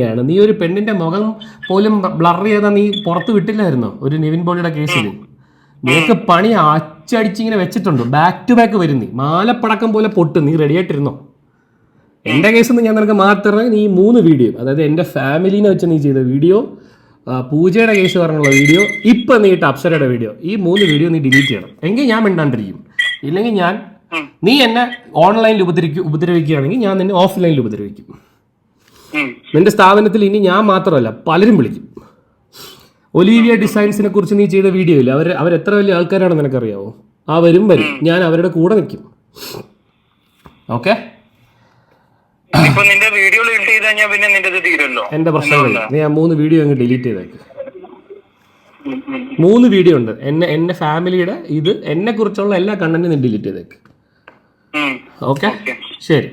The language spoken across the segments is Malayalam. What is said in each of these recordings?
ാണ് നീ ഒരു പെണ്ണിന്റെ മുഖം പോലും ബ്ലർ ചെയ്താൽ നീ പുറത്ത് വിട്ടില്ലായിരുന്നോ ഒരു നിവിൻ പോളിയുടെ കേസിൽ? നിനക്ക് പണി അച്ചടിച്ചിങ്ങനെ വെച്ചിട്ടുണ്ട്. ബാക്ക് ടു ബാക്ക് വരും. നീ മാലപ്പടക്കം പോലെ പൊട്ടും. നീ റെഡി ആയിട്ടിരുന്നോ? എൻ്റെ കേസിൽ ഞാൻ നിനക്ക് മാത്രമേ നീ 3 വീഡിയോ, അതായത് എൻ്റെ ഫാമിലിനെ വെച്ച് നീ ചെയ്ത വീഡിയോ, പൂജയുടെ കേസ് പറഞ്ഞുള്ള വീഡിയോ, ഇപ്പം നീ ഇട്ട അപ്സരയുടെ വീഡിയോ, ഈ 3 വീഡിയോ നീ ഡിലീറ്റ് ചെയ്യണം. എങ്കിൽ ഞാൻ മിണ്ടാണ്ടിരിക്കും. ഇല്ലെങ്കിൽ നീ എന്നെ ഓൺലൈനിൽ ഉപദ്രവിക്കുകയാണെങ്കിൽ ഞാൻ നിന്നെ ഓഫ്ലൈനിൽ ഉപദ്രവിക്കും. നിന്റെ സ്ഥാപനത്തിൽ ഇനി ഞാൻ മാത്രമല്ല പലരും വിളിക്കും. ഒലീവിയ ഡിസൈൻസിനെ കുറിച്ച് നീ ചെയ്ത വീഡിയോ ഇല്ല, അവരെത്ര വലിയ ആൾക്കാരാണെന്ന് നിനക്കറിയാവോ? വരും. ഞാൻ അവരുടെ കൂടെ നിൽക്കും. ഓക്കെ, എന്റെ പ്രശ്നമില്ല. നീ ആ 3 വീഡിയോ അങ്ങ് ഡിലീറ്റ് ചെയ്തേക്ക്. 3 വീഡിയോ ഉണ്ട്. എന്നെ ഫാമിലിയുടെ ഇത് എന്നെ കുറിച്ചുള്ള എല്ലാ കണ്ടന്റും നീ ഡിലീറ്റ് ചെയ്തേക്ക്. ഓക്കെ, ശരി.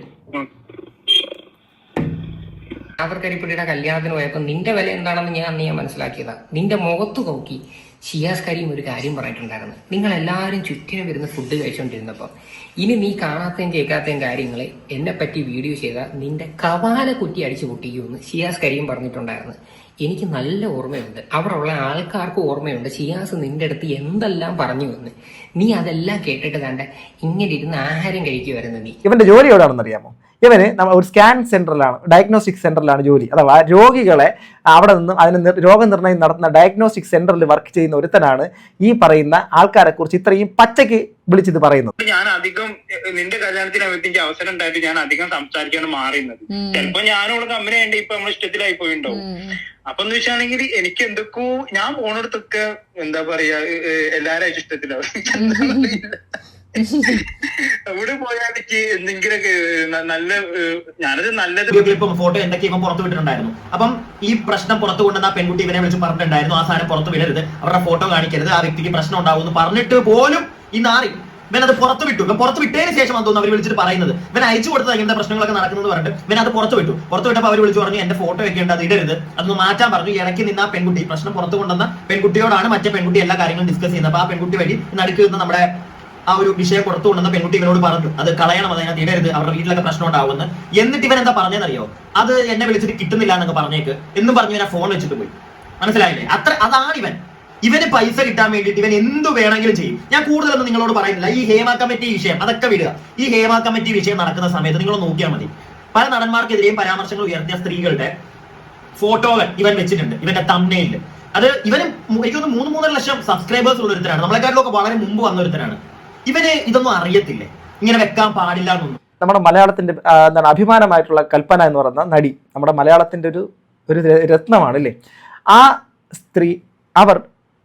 കരിപ്പുടിയുടെ കല്യാണത്തിന് പോയപ്പോൾ നിന്റെ വില എന്താണെന്ന് ഞാൻ മനസ്സിലാക്കിയതാ. നിന്റെ മുഖത്ത് നോക്കി ഷിയാസ് കരീം ഒരു കാര്യം പറഞ്ഞിട്ടുണ്ടായിരുന്നു. നിങ്ങൾ എല്ലാവരും ചുറ്റിനും വരുന്ന ഫുഡ് കഴിച്ചുകൊണ്ടിരുന്നപ്പോൾ ഇനി നീ കാണാത്തയും കേൾക്കാത്തയും കാര്യങ്ങൾ എന്നെ പറ്റി വീഡിയോ ചെയ്താൽ നിന്റെ കവാല കുറ്റി അടിച്ചു പൊട്ടിക്കുമെന്ന് ഷിയാസ് കരീം പറഞ്ഞിട്ടുണ്ടായിരുന്നു. എനിക്ക് നല്ല ഓർമ്മയുണ്ട്, അവിടെ ഉള്ള ആൾക്കാർക്ക് ഓർമ്മയുണ്ട് ഷിയാസ് നിന്റെ അടുത്ത് എന്തെല്ലാം പറഞ്ഞു എന്ന്. നീ അതെല്ലാം കേട്ടിട്ട് കണ്ട ഇങ്ങനെ ഇരുന്ന് ആഹാരം കഴിക്കുമായിരുന്നു. നീ ഇവന്റെ ജോലി എവിടെയാണെന്ന് അറിയാമോ? ഇവന് ഒരു സ്കാൻ സെന്ററിലാണ്, ഡയഗ്നോസ്റ്റിക് സെന്ററിലാണ് ജോലി. അഥവാ രോഗികളെ അവിടെ നിന്നും അതിന് രോഗനിർണയം നടത്തുന്ന ഡയഗ്നോസ്റ്റിക് സെന്ററിൽ വർക്ക് ചെയ്യുന്ന ഒരുത്തനാണ് ഈ പറയുന്ന ആൾക്കാരെ കുറിച്ച് ഇത്രയും പച്ചയ്ക്ക് വിളിച്ചിത് പറയുന്നത്. ഞാൻ അധികം നിന്റെ കല്യാണത്തിന് എനിക്ക് അവസരം ഉണ്ടായിട്ട് ഞാൻ അധികം സംസാരിക്കാണ് മാറുന്നത്. ചിലപ്പോ ഞാനോട് കമ്പനി വേണ്ടി ഇപ്പൊ നമ്മൾ ഇഷ്ടത്തിലായി പോയിണ്ടാവും. അപ്പൊ എന്ന് വെച്ചാണെങ്കിൽ എനിക്ക് എന്തൊക്കെയോ ഞാൻ പോണടത്തൊക്കെ എന്താ പറയാ എല്ലാരും ഇഷ്ടത്തിലാവും. അവിടെ പോയാൽ എനിക്ക് എന്തെങ്കിലുമൊക്കെ നല്ല ഞാനത് നല്ലത് ഫോട്ടോ എന്തൊക്കെ ഇവൻ പുറത്തു വിട്ടിട്ടുണ്ടായിരുന്നു. അപ്പം ഈ പ്രശ്നം പുറത്തു കൊണ്ടുവന്ന ആ പെൺകുട്ടി ഇവനെ വിളിച്ച് പറഞ്ഞിട്ടുണ്ടായിരുന്നു ആ സാധനം പുറത്ത് വിടരുത്, അവരുടെ ഫോട്ടോ കാണിക്കരുത്, ആ വ്യക്തിക്ക് പ്രശ്നം ഉണ്ടാവും എന്ന് പറഞ്ഞിട്ട് പോലും ഈ നാറി ഇവൻ അത് പുറത്ത് വിട്ടു. ഇവൻ പുറത്ത് വിട്ടതിന് ശേഷം തോന്നുന്നു അവർ വിളിച്ചിട്ട് പറയുന്നത് ഇവൻ അയച്ചു കൊടുത്തത് ഇങ്ങനത്തെ പ്രശ്നങ്ങളൊക്കെ നടക്കുന്നത് പറഞ്ഞിട്ട് ഇവൻ അത് പുറത്ത് വിട്ടു. പുറത്ത് വിട്ടപ്പോൾ അവർ വിളിച്ചു പറഞ്ഞു എന്റെ ഫോട്ടോ ഒക്കെ ഉണ്ട്, അത് ഇടരുത്, അതൊന്ന് മാറ്റാൻ പറഞ്ഞു. ഇടയ്ക്ക് നിന്ന് ആ പെൺകുട്ടി പ്രശ്നം പുറത്ത് കൊണ്ടുവന്ന പെൺകുട്ടിയോടാണ് മറ്റേ പെൺകുട്ടി എല്ലാ കാര്യങ്ങളും ഡിസ്കസ് ചെയ്യുന്നത്. അപ്പൊ ആ പെൺകുട്ടി വഴി നടുക്ക് നിന്ന് നമ്മുടെ ആ ഒരു വിഷയം പുറത്തു കൊണ്ടുവന്ന പെൺകുട്ടി ഇവനോട് പറഞ്ഞു അത് കളയണം, അതിനകത്ത് ഇടരുത്, അവരുടെ വീട്ടിലൊക്കെ പ്രശ്നം ഉണ്ടാവുമെന്ന്. എന്നിട്ട് ഇവൻ എന്താ പറഞ്ഞതെന്നറിയോ? അത് എന്നെ വിളിച്ചിട്ട് കിട്ടുന്നില്ല എന്നൊക്കെ പറഞ്ഞേക്ക് എന്നും പറഞ്ഞു ഇവനെ ഫോൺ വെച്ചിട്ട് പോയി. മനസ്സിലായില്ലേ? അതാണ് ഇവന് പൈസ കിട്ടാൻ വേണ്ടിയിട്ട് ഇവൻ എന്ത് വേണമെങ്കിലും ചെയ്യും. ഞാൻ കൂടുതലൊന്നും നിങ്ങളോട് പറയുന്നില്ല. ഈ ഹേമ കമ്മിറ്റി വിഷയം അതൊക്കെ വിടുക. ഈ ഹേമ കമ്മിറ്റി വിഷയം നടക്കുന്ന സമയത്ത് നിങ്ങൾ നോക്കിയാൽ മതി, പല നടന്മാർക്കെതിരെയും പരാമർശങ്ങൾ ഉയർത്തിയ സ്ത്രീകളുടെ ഫോട്ടോകൾ ഇവൻ വെച്ചിട്ടുണ്ട് ഇവന്റെ തംബ്നെയിലിൽ. അത് ഇവന് എനിക്കൊന്ന് 3-3.5 ലക്ഷം സബ്സ്ക്രൈബേഴ്സ് ഉള്ള ഒരുത്തരാണ്, നമ്മളെക്കാട്ടിലൊക്കെ വളരെ മുമ്പ് വന്ന ഒരുത്തരാണ്. ഇവന് ഇതൊന്നും അറിയത്തില്ലേ, ഇങ്ങനെ വെക്കാൻ പാടില്ല എന്നൊന്നും. നമ്മുടെ മലയാളത്തിന്റെ എന്താണ് അഭിമാനമായിട്ടുള്ള കൽപ്പന എന്ന് പറയുന്ന നടി നമ്മുടെ മലയാളത്തിന്റെ ഒരു രത്നമാണ് അല്ലേ. ആ സ്ത്രീ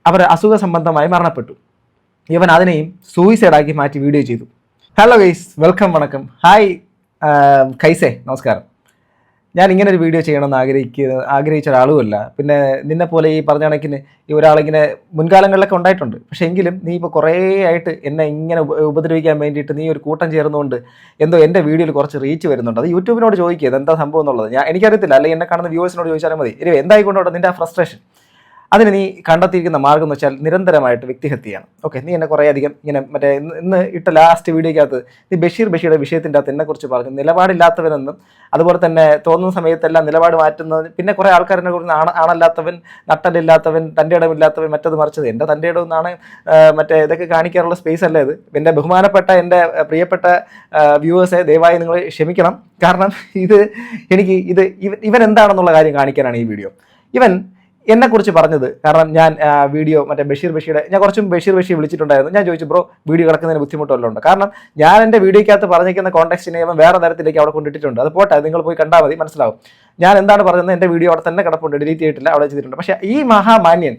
അവർ അസുഖ സംബന്ധമായി മരണപ്പെട്ടു. ഇവൻ അതിനെയും സൂയിസൈഡാക്കി മാറ്റി വീഡിയോ ചെയ്തു. ഹലോ ഗൈസ്, വെൽക്കം, വണക്കം, ഹായ് കൈസേ, നമസ്കാരം. ഞാൻ ഇങ്ങനെ ഒരു വീഡിയോ ചെയ്യണമെന്ന് ആഗ്രഹിച്ച ഒരാളുമല്ല. പിന്നെ നിന്നെ പോലെ ഈ പറഞ്ഞ കണക്കിന് ഈ ഒരാളിങ്ങനെ മുൻകാലങ്ങളിലൊക്കെ ഉണ്ടായിട്ടുണ്ട്. പക്ഷേ എങ്കിലും നീ ഇപ്പോൾ കുറേ ആയിട്ട് എന്നെ ഇങ്ങനെ ഉപദ്രവിക്കാൻ വേണ്ടിയിട്ട് നീ ഒരു കൂട്ടം ചേർന്നുകൊണ്ട് എന്തോ എൻ്റെ വീഡിയോയിൽ കുറച്ച് റീച്ച് വരുന്നുണ്ട്. അത് യൂട്യൂബിനോട് ചോദിക്കുക എന്താ സംഭവം എന്നുള്ളത്. എനിക്കറിയത്തില്ല, അല്ലെങ്കിൽ എന്നെ കാണുന്ന വ്യൂവേഴ്സിനോട് ചോദിച്ചാലും മതി. ഇനി എന്തായിക്കൊണ്ടോട്ടെ നിൻ്റെ ആ ഫ്രസ്ട്രേഷൻ, അതിന് നീ കണ്ടെത്തിയിരിക്കുന്ന മാർഗം എന്ന് വെച്ചാൽ നിരന്തരമായിട്ട് വ്യക്തിഹത്യയാണ്. ഓക്കെ, നീ എന്നെ കുറേ അധികം ഇങ്ങനെ മറ്റേ ഇന്ന് ഇട്ട ലാസ്റ്റ് വീഡിയോക്കകത്ത് നീ ബഷീറുടെ വിഷയത്തിൻ്റെ അകത്ത് എന്നെക്കുറിച്ച് പറഞ്ഞു നിലപാടില്ലാത്തവനെന്നും അതുപോലെ തന്നെ തോന്നുന്ന സമയത്തെല്ലാം നിലപാട് മാറ്റുന്നത്. പിന്നെ കുറേ ആൾക്കാരെന്നെ കുറിച്ച് ആണല്ലാത്തവൻ, നട്ടലില്ലാത്തവൻ, തൻ്റെ ഇടമില്ലാത്തവൻ, മറ്റത് മറിച്ചത്. എൻ്റെ തൻ്റെ ഇടമെന്നാണ് മറ്റേ ഇതൊക്കെ കാണിക്കാനുള്ള സ്പേസ് അല്ല ഇത്. എൻ്റെ ബഹുമാനപ്പെട്ട എൻ്റെ പ്രിയപ്പെട്ട വ്യൂവേഴ്സെ, ദയവായി നിങ്ങൾ ക്ഷമിക്കണം. കാരണം ഇവൻ എന്താണെന്നുള്ള കാര്യം കാണിക്കാനാണ് ഈ വീഡിയോ. ഇവൻ എന്നെക്കുറിച്ച് പറഞ്ഞത് കാരണം ഞാൻ വീഡിയോ മറ്റേ ബഷീറുടെ ഞാൻ കുറച്ചും ബഷീർ വിളിച്ചിട്ടുണ്ടായിരുന്നു. ഞാൻ ചോദിച്ചു ബ്രോ വീഡിയോ കിടക്കുന്നതിന് ബുദ്ധിമുട്ടല്ലോ ഉണ്ട്. കാരണം ഞാൻ എൻ്റെ വീഡിയോയ്ക്കകത്ത് പറഞ്ഞിരിക്കുന്ന കോൺടാക്റ്റിനെ അവൻ വേറെ തരത്തിലേക്ക് അവിടെ കൊണ്ടിട്ടിട്ടുണ്ട്. അത് പോട്ടെ, നിങ്ങൾ പോയി കണ്ടാൽ മതി, മനസ്സിലാവും ഞാൻ എന്താണ് പറയുന്നത്. എൻ്റെ വീഡിയോ അവിടെ തന്നെ കിടപ്പുണ്ട്, ഡിലീറ്റ് ചെയ്തിട്ടില്ല, അവിടെ ചെയ്തിട്ടുണ്ട്. പക്ഷേ ഈ മഹാമാന്യൻ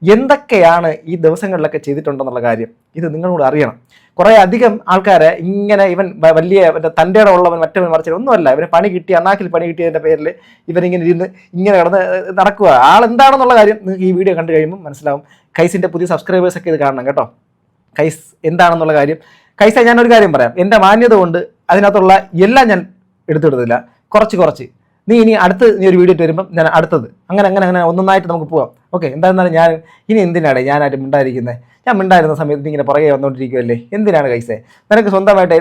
എന്തൊക്കെയാണ് ഈ ദിവസങ്ങളിലൊക്കെ ചെയ്തിട്ടുണ്ടെന്നുള്ള കാര്യം ഇത് നിങ്ങളോട് അറിയണം. കുറേ അധികം ആൾക്കാരെ ഇങ്ങനെ ഇവൻ വലിയ തൻ്റെ ഉള്ളവൻ മറ്റവൻ മറിച്ചവൻ ഒന്നുമല്ല. ഇവന് പണി കിട്ടി, അണ്ണാക്കിൽ പണി കിട്ടിയതിൻ്റെ പേരിൽ ഇവനിങ്ങനെ ഇരുന്ന് ഇങ്ങനെ കിടന്ന് നടക്കുക. ആളെന്താണെന്നുള്ള കാര്യം നിങ്ങൾക്ക് ഈ വീഡിയോ കണ്ടു കഴിയുമ്പോൾ മനസ്സിലാവും. കൈസിൻ്റെ പുതിയ സബ്സ്ക്രൈബേഴ്സൊക്കെ ഇത് കാണണം കേട്ടോ. കൈസ് എന്താണെന്നുള്ള കാര്യം. കൈസ, ഞാനൊരു കാര്യം പറയാം. എൻ്റെ മാന്യത കൊണ്ട് അതിനകത്തുള്ള എല്ലാം ഞാൻ എടുത്തിടുന്നില്ല, കുറച്ച് നീ ഇനി അടുത്ത് നീ ഒരു വീഡിയോ വരുമ്പം ഞാൻ അടുത്തത് അങ്ങനെ ഒന്നൊന്നായിട്ട് നമുക്ക് പോവാം. ഓക്കെ, എന്തായിരുന്നാലും ഞാൻ ഇനി എന്തിനാണ് ഞാനായിട്ട് മിണ്ടായിരിക്കുന്നത്? ഞാൻ മിണ്ടായിരുന്ന സമയത്ത് ഇങ്ങനെ പുറകെ വന്നുകൊണ്ടിരിക്കുമല്ലേ, എന്തിനാണ് കൈസേ? നിനക്ക് സ്വന്തമായിട്ട്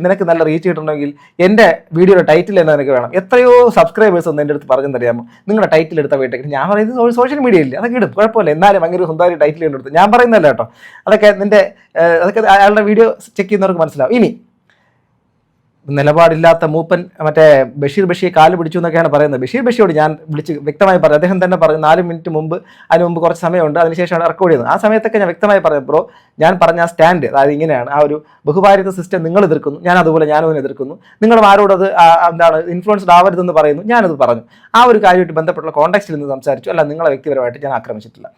നിനക്ക് നല്ല റീച്ച് കിട്ടണമെങ്കിൽ എൻ്റെ വീഡിയോയുടെ ടൈറ്റിൽ തന്നെ നിനക്ക് വേണം. എത്രയോ സബ്സ്ക്രൈബേഴ്സ് ഒന്ന് എൻ്റെ അടുത്ത് പറഞ്ഞെന്നറിയാമോ, നിങ്ങളുടെ ടൈറ്റിൽ എടുത്ത വീട്ടിൽ ഞാൻ പറയുന്നത് സോഷ്യൽ മീഡിയയിൽ അതൊക്കെ ഇടും, കുഴപ്പമില്ല. എന്നാലും ഭയങ്കര സ്വന്തമായി ടൈറ്റിൽ കണ്ടെടുത്ത് ഞാൻ പറയുന്നതല്ല കേട്ടോ, അതൊക്കെ അയാളുടെ വീഡിയോ ചെക്ക് ചെയ്യുന്നവർക്ക് മനസ്സിലാവും. ഇനി നിലപാടില്ലാത്ത മൂപ്പൻ മറ്റേ ബഷീർ കാല് പിടിച്ചു എന്നൊക്കെയാണ് പറയുന്നത്. ബഷീറോട് ഞാൻ വിളിച്ച് വ്യക്തമായി പറഞ്ഞു, അദ്ദേഹം തന്നെ പറഞ്ഞു 4 മിനിറ്റ് മുമ്പ്, അതിന് മുമ്പ് കുറച്ച് സമയമുണ്ട്, അതിനുശേഷമാണ് റെക്കോർഡ് ചെയ്യുന്നത്. ആ സമയത്തൊക്കെ ഞാൻ വ്യക്തമായി പറഞ്ഞു, ബ്രോ ഞാൻ പറഞ്ഞ ആ സ്റ്റാൻഡ്, അതായത് ഇങ്ങനെയാണ്, ആ ഒരു ബഹുഭാരിത സിസ്റ്റം നിങ്ങൾ എതിർക്കുന്നു, ഞാനും അതിനെ എതിർക്കുന്നു, നിങ്ങളും ആരോടത് എന്താണ് ഇൻഫ്ലുവൻസ്ഡ് ആവരുതെന്ന് പറയുന്നു, ഞാനത് പറഞ്ഞു. ആ ഒരു കാര്യമായിട്ട് ബന്ധപ്പെട്ടുള്ള കോൺടാക്സ്റ്റിൽ നിന്ന് സംസാരിച്ചു, അല്ല നിങ്ങളെ വ്യക്തിപരമായിട്ട് ഞാൻ ആക്രമിച്ചിട്ടില്ല.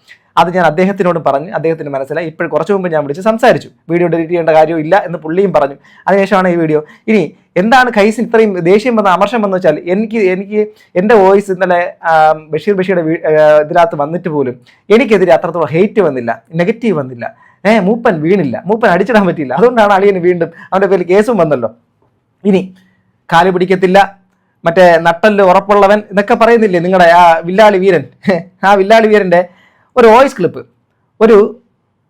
അത് ഞാൻ അദ്ദേഹത്തിനോട് പറഞ്ഞ് അദ്ദേഹത്തിന് മനസ്സിലായി. ഇപ്പോൾ കുറച്ച് മുമ്പ് ഞാൻ വിളിച്ച് സംസാരിച്ചു, വീഡിയോ ഡിലീറ്റ് ചെയ്യേണ്ട കാര്യമില്ല എന്ന് പുള്ളിയും പറഞ്ഞു. അതിനുശേഷമാണ് ഈ വീഡിയോ. ഇനി എന്താണ് കൈസിന് ഇത്രയും ദേഷ്യം വന്ന അമർഷം വന്നു വെച്ചാൽ, എനിക്ക് എൻ്റെ വോയിസ് ഇന്നലെ ബഷീറുടെ ഇതിനകത്ത് വന്നിട്ട് പോലും എനിക്കെതിരെ അത്രത്തോളം ഹെയ്റ്റ് വന്നില്ല, നെഗറ്റീവ് വന്നില്ല. മൂപ്പൻ വീണില്ല, മൂപ്പൻ അടിച്ചിടാൻ പറ്റിയില്ല. അതുകൊണ്ടാണ് അളിയന് വീണ്ടും അവൻ്റെ പേരിൽ കേസും വന്നല്ലോ. ഇനി കാല് പിടിക്കത്തില്ല, മറ്റേ നട്ടല് ഉറപ്പുള്ളവൻ എന്നൊക്കെ പറയുന്നില്ലേ നിങ്ങളുടെ ആ വില്ലാളി വീരൻ, ആ വില്ലാളി വീരൻ്റെ ഒരു വോയിസ് ക്ലിപ്പ്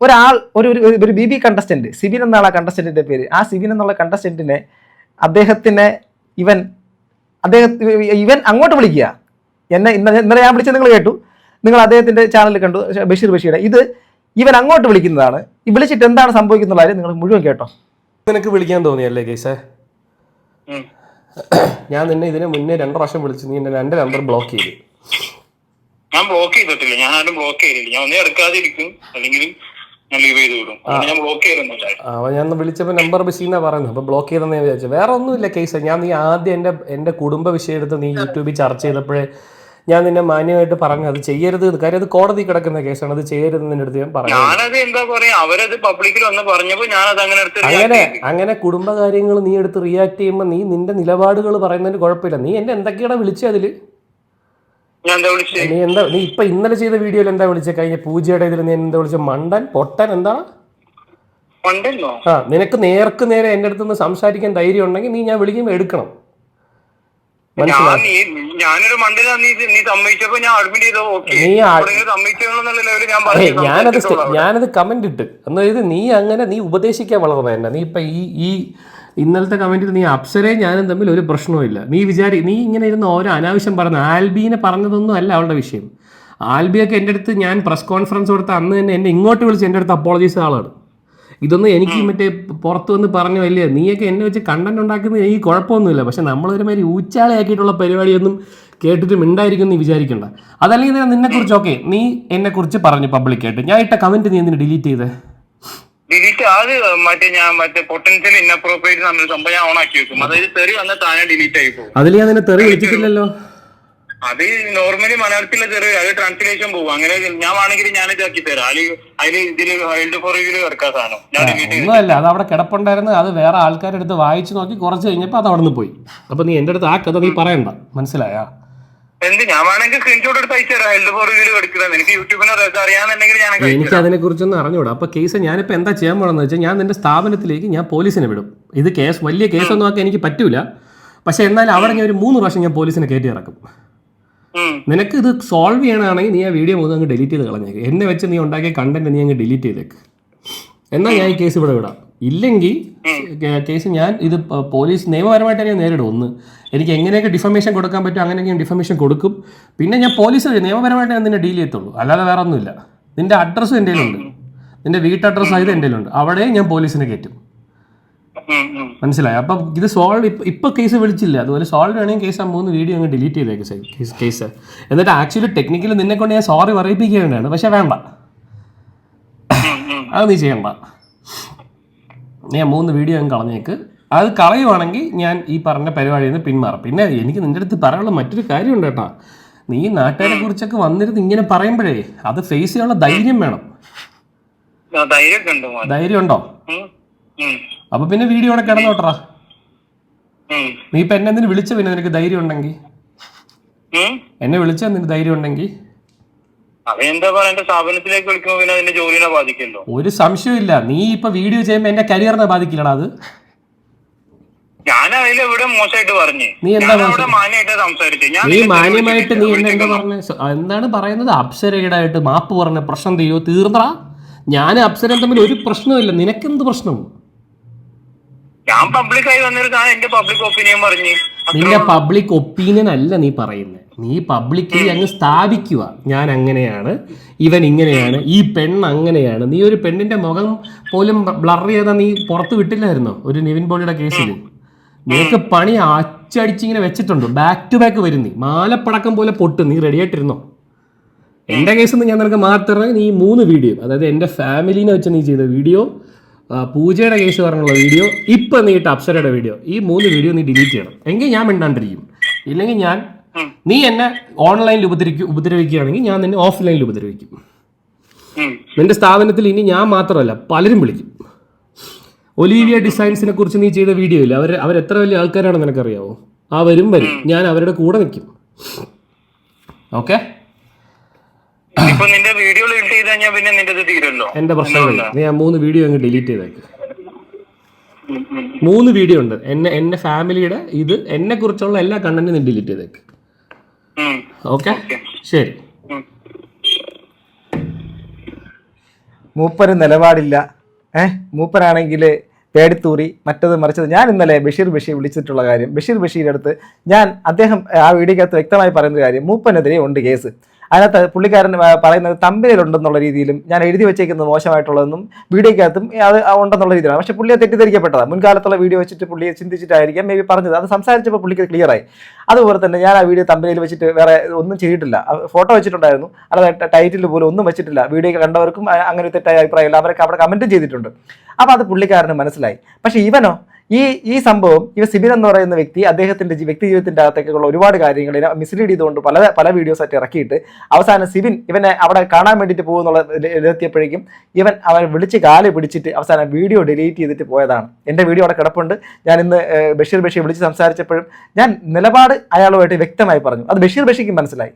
ഒരാൾ ഒരു BB കണ്ടസ്റ്റന്റ്, സിബിൻ എന്നാണ് ആ കണ്ടസ്റ്റന്റിന്റെ പേര്. ആ സിബിൻ എന്നുള്ള കണ്ടസ്റ്റന്റിനെ ഇവൻ അങ്ങോട്ട് വിളിക്കുക. ഇന്നലെ ഞാൻ വിളിച്ചത് നിങ്ങൾ കേട്ടു, നിങ്ങൾ അദ്ദേഹത്തിന്റെ ചാനലിൽ കണ്ടു, ബഷീറുടെ. ഇത് ഇവൻ അങ്ങോട്ട് വിളിക്കുന്നതാണ്. ഈ വിളിച്ചിട്ട് എന്താണ് സംഭവിക്കുന്ന കാര്യം നിങ്ങൾ മുഴുവൻ കേട്ടോ. നിനക്ക് വിളിക്കാൻ തോന്നിയല്ലേ കേസേ? ഞാൻ നിന്നെ ഇതിന് മുന്നേ 2 പ്രാവശ്യം വിളിച്ചു, നീ എന്റെ നമ്പർ ബ്ലോക്ക് ചെയ്തു. ഞാൻ ബ്ലോക്ക് ചെയ്തിട്ടില്ല, ഞാൻ ആരും ബ്ലോക്ക് ചെയ്തില്ല. ഞാൻ ഒന്നേ എടുക്കാതിരിക്കും, അല്ലെങ്കിൽ ഞാൻ ലീവ് ചെയ്ത് വിടും. ഞാൻ ബ്ലോക്ക് ചെയ്തിരുന്നില്ല. ഞാൻ വിളിച്ചപ്പോ നമ്പർ ബിസിന്നാ പറയുന്നത്, അപ്പൊ ബ്ലോക്ക് ചെയ്തെന്ന് വിചാരിച്ചു. വേറെ ഒന്നുമില്ല കേസ്. നീ ആദ്യം എന്റെ കുടുംബ വിഷയം എടുത്ത് നീ യൂട്യൂബിൽ ചർച്ച ചെയ്തപ്പോഴേ ഞാൻ നിന്നെ മാന്യമായിട്ട് പറഞ്ഞു അത് ചെയ്യരുത്. കാര്യം അത് കോടതി കിടക്കുന്ന കേസാണ്, അത് ചെയ്യരുത് നിന്റെ അടുത്ത് ഞാൻ പറഞ്ഞു. ഞാനത് എന്താ പറയാ, അവരത് പബ്ലിക്കിൽ വന്ന് പറഞ്ഞപ്പോ ഞാനത് അങ്ങനെ കുടുംബകാര്യങ്ങൾ നീ എടുത്ത് റിയാക്ട് ചെയ്യുമ്പോൾ നീ നിന്റെ നിലപാടുകൾ പറയുന്നതിന് കുഴപ്പമില്ല. നീ എന്നെ എന്തൊക്കെയാണ് വിളിച്ചത് അതില്? നീ ഇപ്പൊ ഇന്നലെ ചെയ്ത വീഡിയോയിൽ എന്താ വിളിച്ചത്? കഴിഞ്ഞ പൂജയുടെ ഇതിൽ നീ എന്താ വിളിച്ച? മണ്ടൻ, പൊട്ടൻ, എന്താ? നിനക്ക് നേർക്ക് നേരെ എന്റെ അടുത്ത് സംസാരിക്കാൻ ധൈര്യം ഉണ്ടെങ്കിൽ നീ ഞാൻ വിളിക്കുമ്പോ എടുക്കണം. ഞാനൊരു മണ്ടനാ, നീ സമ്മതിച്ചപ്പോ ഞാൻ അഡ്മിറ്റ് ചെയ്തോ. ഞാനത് കമന്റ് ഇട്ട്, അതായത് നീ ഉപദേശിക്കാൻ വളർന്ന എന്നെ. നീ ഇപ്പൊ ഈ ഇന്നലത്തെ കമന്റിൽ നീ അപ്സരയും ഞാനും തമ്മിൽ ഒരു പ്രശ്നവുമില്ല. നീ ഇങ്ങനെ ഇരുന്ന് ഓരോ അനാവശ്യം പറഞ്ഞു. ആൽബീനെ പറഞ്ഞതൊന്നും അല്ല അവളുടെ വിഷയം. ആൽബിയൊക്കെ എൻ്റെ അടുത്ത് ഞാൻ പ്രസ് കോൺഫറൻസ് കൊടുത്ത അന്ന് തന്നെ എന്നെ ഇങ്ങോട്ട് വിളിച്ച് എൻ്റെ അടുത്ത് അപ്പോളജീസ് ആളാണ്. ഇതൊന്നും എനിക്ക് മറ്റേ പുറത്തു വന്ന് പറഞ്ഞു വലിയ നീയൊക്കെ എന്നെ വെച്ച് കണ്ടന്റ് ഉണ്ടാക്കുന്നത് എനിക്ക് കുഴപ്പമൊന്നുമില്ല. പക്ഷെ നമ്മളൊരുമാതിരി ഊച്ചാളയാക്കിയിട്ടുള്ള പരിപാടിയൊന്നും കേട്ടിട്ട് മിണ്ടായിരിക്കും നീ വിചാരിക്കണ്ട. അതല്ലെങ്കിൽ നിന്നെക്കുറിച്ച് ഓക്കെ, നീ എന്നെക്കുറിച്ച് പറഞ്ഞു പബ്ലിക്കായിട്ട്, ഞാൻ ഇട്ട കമന്റ് നീ എന്തിനു ഡിലീറ്റ് ചെയ്തേ? പൊട്ടൻഷ്യൽ ഇൻഅപ്രോപ്രിയേറ്റ് എന്നൊരു സംഭവം ഞാൻ ഓണാക്കി വെക്കും. അതായത് തെറി വന്നാൽ താഴെ ഡിലീറ്റ് ആയി പോകും. അതിൽ ഞാൻ നിന്നെ തെറി വിളിച്ചിട്ടില്ലല്ലോ. അത് നോർമലി മലയാളത്തിലെ തെറി, അത് ട്രാൻസ്ലേഷൻ പോകും. അങ്ങനെ ഞാൻ വേണമെങ്കിൽ ഞാൻ ഇതാക്കി തരാം. അതിൽ ഇതിൽ ഹൈൽഡ് ഫോർ റിവ്യൂല് കിടക്കാൻ സാധനം ഒന്നുമല്ല, അത് അവിടെ കിടപ്പുണ്ടായിരുന്നു. അത് വേറെ ആൾക്കാരെടുത്ത് വായിച്ചു നോക്കി കുറച്ച് കഴിഞ്ഞപ്പോൾ അത് അവിടെ നിന്ന് പോയി. അപ്പൊ നീ എൻ്റെ അടുത്ത് ആ കഥ നീ പറയണ്ട, മനസ്സിലായാ? ഞാൻ വേണമെങ്കിൽ സ്ക്രീൻഷോട്ട് എടുത്ത് അയച്ചു തരാം. ഹെൽത്ത് ഫോർ റിവ്യൂല് കിടക്കുന്നത് എനിക്ക് യൂട്യൂബിനെ അറിയാന്നുണ്ടെങ്കിൽ എനിക്ക് അതിനെ കുറിച്ചൊന്നും അറിഞ്ഞൂടാ. അപ്പൊ കേസ് ഞാനിപ്പോ എന്താ ചെയ്യാൻ പോകണമെന്ന് വെച്ചാൽ, ഞാൻ നിന്റെ സ്ഥാപനത്തിലേക്ക് ഞാൻ പോലീസിനെ വിടും. ഇത് വലിയ കേസൊന്നും ആക്കാൻ എനിക്ക് പറ്റൂല. പക്ഷെ എന്നാലും അവിടെ ഞാൻ ഒരു 3 പ്രാവശ്യം ഞാൻ പോലീസിനെ കയറ്റി ഇറക്കും. നിനക്ക് ഇത് സോൾവ് ചെയ്യണമെങ്കിൽ നീ ആ വീഡിയോ മുതൽ അങ്ങ് ഡിലീറ്റ് ചെയ്ത് കളഞ്ഞേക്ക്. എന്നെ വെച്ച് നീ ഉണ്ടാക്കിയ കണ്ടന്റ് നീ അങ്ങ് ഡിലീറ്റ് ചെയ്തേക്ക്. എന്നാൽ ഞാൻ ഈ കേസ് ഇവിടെ വിടാം. ഇല്ലെങ്കിൽ കേസ് ഞാൻ ഇത് പോലീസ് നിയമപരമായിട്ട് ഞാൻ നേരിടും. ഒന്ന് എനിക്ക് എങ്ങനെയൊക്കെ ഡിഫമേഷൻ കൊടുക്കാൻ പറ്റും അങ്ങനെയൊക്കെ ഞാൻ ഡിഫമേഷൻ കൊടുക്കും. പിന്നെ ഞാൻ പോലീസ് വഴി നിയമപരമായിട്ട് ഞാൻ നിന്നെ ഡീൽ ചെയ്യത്തുള്ളൂ, അല്ലാതെ വേറെ ഒന്നുമില്ല. നിന്റെ അഡ്രസ്സും എൻ്റെ കയ്യിലുണ്ട്, നിന്റെ വീട്ടഡ്രസ്സ് ആയത് എൻ്റെ കയ്യിലുണ്ട്. അവിടെ ഞാൻ പോലീസിനെ കയറ്റും, മനസ്സിലായി? അപ്പം ഇത് സോൾവ് ഇപ്പൊ കേസ് വിളിച്ചില്ല, അതുപോലെ സോൾവ് വേണമെങ്കിൽ കേസ് ആ 3 വീഡിയോ അങ്ങ് ഡിലീറ്റ് ചെയ്തേക്ക് കേസ്. എന്നിട്ട് ആക്ച്വലി ടെക്നിക്കലി നിന്നെ കൊണ്ട് ഞാൻ സോറി പറയിപ്പിക്കേണ്ടതാണ്. പക്ഷെ വേണ്ട, അത് നീ ചെയ്യണ്ട. ഞാൻ 3 വീഡിയോ അങ്ങ് കളഞ്ഞേക്ക്. അത് കളയുവാണെങ്കിൽ ഞാൻ ഈ പറഞ്ഞ പരിപാടിയിൽ നിന്ന് പിന്മാറും. പിന്നെ എനിക്ക് നിന്റെ അടുത്ത് പറയാനുള്ള മറ്റൊരു കാര്യമുണ്ട് കേട്ടോ. നീ നാട്ടുകാരെ കുറിച്ചൊക്കെ വന്നിരുന്ന് ഇങ്ങനെ പറയുമ്പോഴേ അത് ഫേസ് ചെയ്യാനുള്ള ധൈര്യം വേണം. ധൈര്യം ഉണ്ടോ? അപ്പൊ പിന്നെ വീഡിയോ അവിടെ കിടന്നോട്ടറാ. നീ ഇപ്പൊ എന്നെ എന്തിനു വിളിച്ച? പിന്നെ നിനക്ക് ധൈര്യം ഉണ്ടെങ്കിൽ എന്നെ വിളിച്ച നിനക്ക് ധൈര്യം ഉണ്ടെങ്കിൽ ഒരു സംശയമില്ല. നീ ഇപ്പൊ വീഡിയോ ചെയ്യുമ്പോ എന്റെ കരിയറിനെ ബാധിക്കില്ലടാ അത്. ഞാൻ അതിൽ ഇവിടെ മോശമായിട്ട് പറഞ്ഞു. നീ എന്താ അവിടെ മാന്യമായിട്ട് സംസാരിച്ചു. നീ മാന്യമായിട്ട് നീ എന്നെ എന്താ പറഞ്ഞ എന്താണ് പറയുന്നത്? അപ്സരയുടെ ആയിട്ട് മാപ്പ് പറഞ്ഞ പ്രശ്നം തീർന്നടാ. ഞാൻ അപ്സരയും തമ്മിൽ ഒരു പ്രശ്നമില്ല. നിനക്കെന്ത് പ്രശ്നം? ഞാൻ പബ്ലിക്കായി വന്നൊരു എന്റെ പബ്ലിക് ഒപ്പീനിയൻ പറഞ്ഞു. നിന്റെ പബ്ലിക് ഒപ്പീനിയൻ അല്ല നീ പറയുന്നത്. നീ പബ്ലിക്കലി അങ്ങ് സ്ഥാപിക്കുക, ഞാൻ അങ്ങനെയാണ്, ഇവൻ ഇങ്ങനെയാണ്, ഈ പെണ്ണ് അങ്ങനെയാണ്. നീ ഒരു പെണ്ണിന്റെ മുഖം പോലും ബ്ലർ ചെയ്താ നീ പുറത്ത് വിട്ടില്ലായിരുന്നോ ഒരു നിവിൻ പോളിയുടെ കേസിൽ? നിനക്ക് പണി അച്ചടിച്ചിങ്ങനെ വെച്ചിട്ടുണ്ട്. ബാക്ക് ടു ബാക്ക് വരും. നീ മാലപ്പടക്കം പോലെ പൊട്ടും. നീ റെഡി ആയിട്ടിരുന്നോ? എൻ്റെ കേസിൽ നിന്ന് ഞാൻ നിനക്ക് മാറ്റി നീ 3 വീഡിയോ, അതായത് എൻ്റെ ഫാമിലീനെ വെച്ച് നീ ചെയ്ത വീഡിയോ, പൂജയുടെ കേസ് പറഞ്ഞുള്ള വീഡിയോ, ഇപ്പം നീ ഇട്ട അപ്സരയുടെ വീഡിയോ, ഈ 3 വീഡിയോ നീ ഡിലീറ്റ് ചെയ്യണം. എങ്കിൽ ഞാൻ മിണ്ടാണ്ടിരിക്കും. ഇല്ലെങ്കിൽ നീ എന്നെ ഓൺലൈനിൽ ഉപദ്രവിക്കുകയാണെങ്കിൽ ഞാൻ നിന്നെ ഓഫ്ലൈനിൽ ഉപദ്രവിക്കും. നിന്റെ സ്ഥാപനത്തിൽ ഇനി ഞാൻ മാത്രമല്ല പലരും വിളിക്കും. ഒലീവിയ ഡിസൈൻസിനെ കുറിച്ച് നീ ചെയ്ത വീഡിയോ ഇല്ല, അവരെത്ര വലിയ ആൾക്കാരാണെന്ന് നിനക്കറിയാവോ? വരും ഞാൻ അവരുടെ കൂടെ നിൽക്കും. ഓക്കെ, എന്റെ പ്രശ്നമില്ല. നീ ആ 3 വീഡിയോ അങ്ങ് ഡിലീറ്റ് ചെയ്തേക്ക്. 3 വീഡിയോ ഉണ്ട് എന്നെ ഫാമിലിയുടെ, ഇത് എന്നെ കുറിച്ചുള്ള എല്ലാ കണ്ടന്റും നീ ഡിലീറ്റ് ചെയ്തേക്ക്. ഓക്കെ, ശരി. മൂപ്പര് നിലപാടില്ല. മൂപ്പരാണെങ്കിൽ പേടിത്തൂറി മറ്റത് മറിച്ചത്. ഞാൻ ഇന്നലെ ബഷീർ വിളിച്ചിട്ടുള്ള കാര്യം, ബഷീറിൻ്റെ അടുത്ത് അദ്ദേഹം ആ വീഡിയോക്കകത്ത് വ്യക്തമായി പറയുന്ന കാര്യം, മൂപ്പനെതിരെ ഉണ്ട് കേസ്. അതിനകത്ത് പുള്ളിക്കാരൻ പറയുന്നത് തമ്പിലുണ്ടെന്നുള്ള രീതിയിലും ഞാൻ എഴുതി വെച്ചേക്കുന്നത് മോശമായിട്ടുള്ളതെന്നും വീഡിയോക്കകത്തും അത് ഉണ്ടെന്നുള്ള രീതിയിലാണ്. പക്ഷേ പുള്ളിയെ തെറ്റിദ്ധരിക്കപ്പെട്ടതാണ്. മുൻകാലത്തുള്ള വീഡിയോ വെച്ചിട്ട് പുള്ളിയെ ചിന്തിച്ചിട്ടായിരിക്കാം മേ ബി പറഞ്ഞത്. അത് സംസാരിച്ചപ്പോൾ പുള്ളിക്ക് ക്ലിയറായി. അതുപോലെ തന്നെ ഞാൻ ആ വീഡിയോ തമ്പിലിൽ വെച്ചിട്ട് വേറെ ഒന്നും ചെയ്തിട്ടില്ല. ഫോട്ടോ വെച്ചിട്ടുണ്ടായിരുന്നു, അല്ലാതെ ടൈറ്റിൽ പോലും ഒന്നും വെച്ചിട്ടില്ല. വീഡിയോ കണ്ടവർക്കും അങ്ങനെ തെറ്റായ അഭിപ്രായമില്ല, അവരൊക്കെ അവിടെ കമൻറ്റും ചെയ്തിട്ടുണ്ട്. അപ്പോൾ അത് പുള്ളിക്കാരന് മനസ്സിലായി. പക്ഷേ ഇവനോ ഈ സംഭവം സിബിൻ എന്ന് പറയുന്ന വ്യക്തി അദ്ദേഹത്തിന്റെ വ്യക്തി ജീവിതത്തിന്റെ അകത്തേക്കുള്ള ഒരുപാട് കാര്യങ്ങൾ മിസ്ലീഡ് ചെയ്തുകൊണ്ട് പല വീഡിയോസ് ആയിട്ട് ഇറക്കിയിട്ട് അവസാനം സിബിൻ ഇവനെ അവിടെ കാണാൻ വേണ്ടിയിട്ട് പോകുന്നുള്ള എത്തിയപ്പോഴേക്കും അവൻ വിളിച്ച് കാല് പിടിച്ചിട്ട് അവസാനം വീഡിയോ ഡിലീറ്റ് ചെയ്തിട്ട് പോയതാണ്. എൻ്റെ വീഡിയോ അവിടെ കിടപ്പുണ്ട്. ഞാൻ ഇന്ന് ബഷീർ വിളിച്ച് സംസാരിച്ചപ്പോഴും ഞാൻ നിലപാട് അയാളുമായിട്ട് വ്യക്തമായി പറഞ്ഞു. അത് ബഷീർക്ക് മനസ്സിലായി.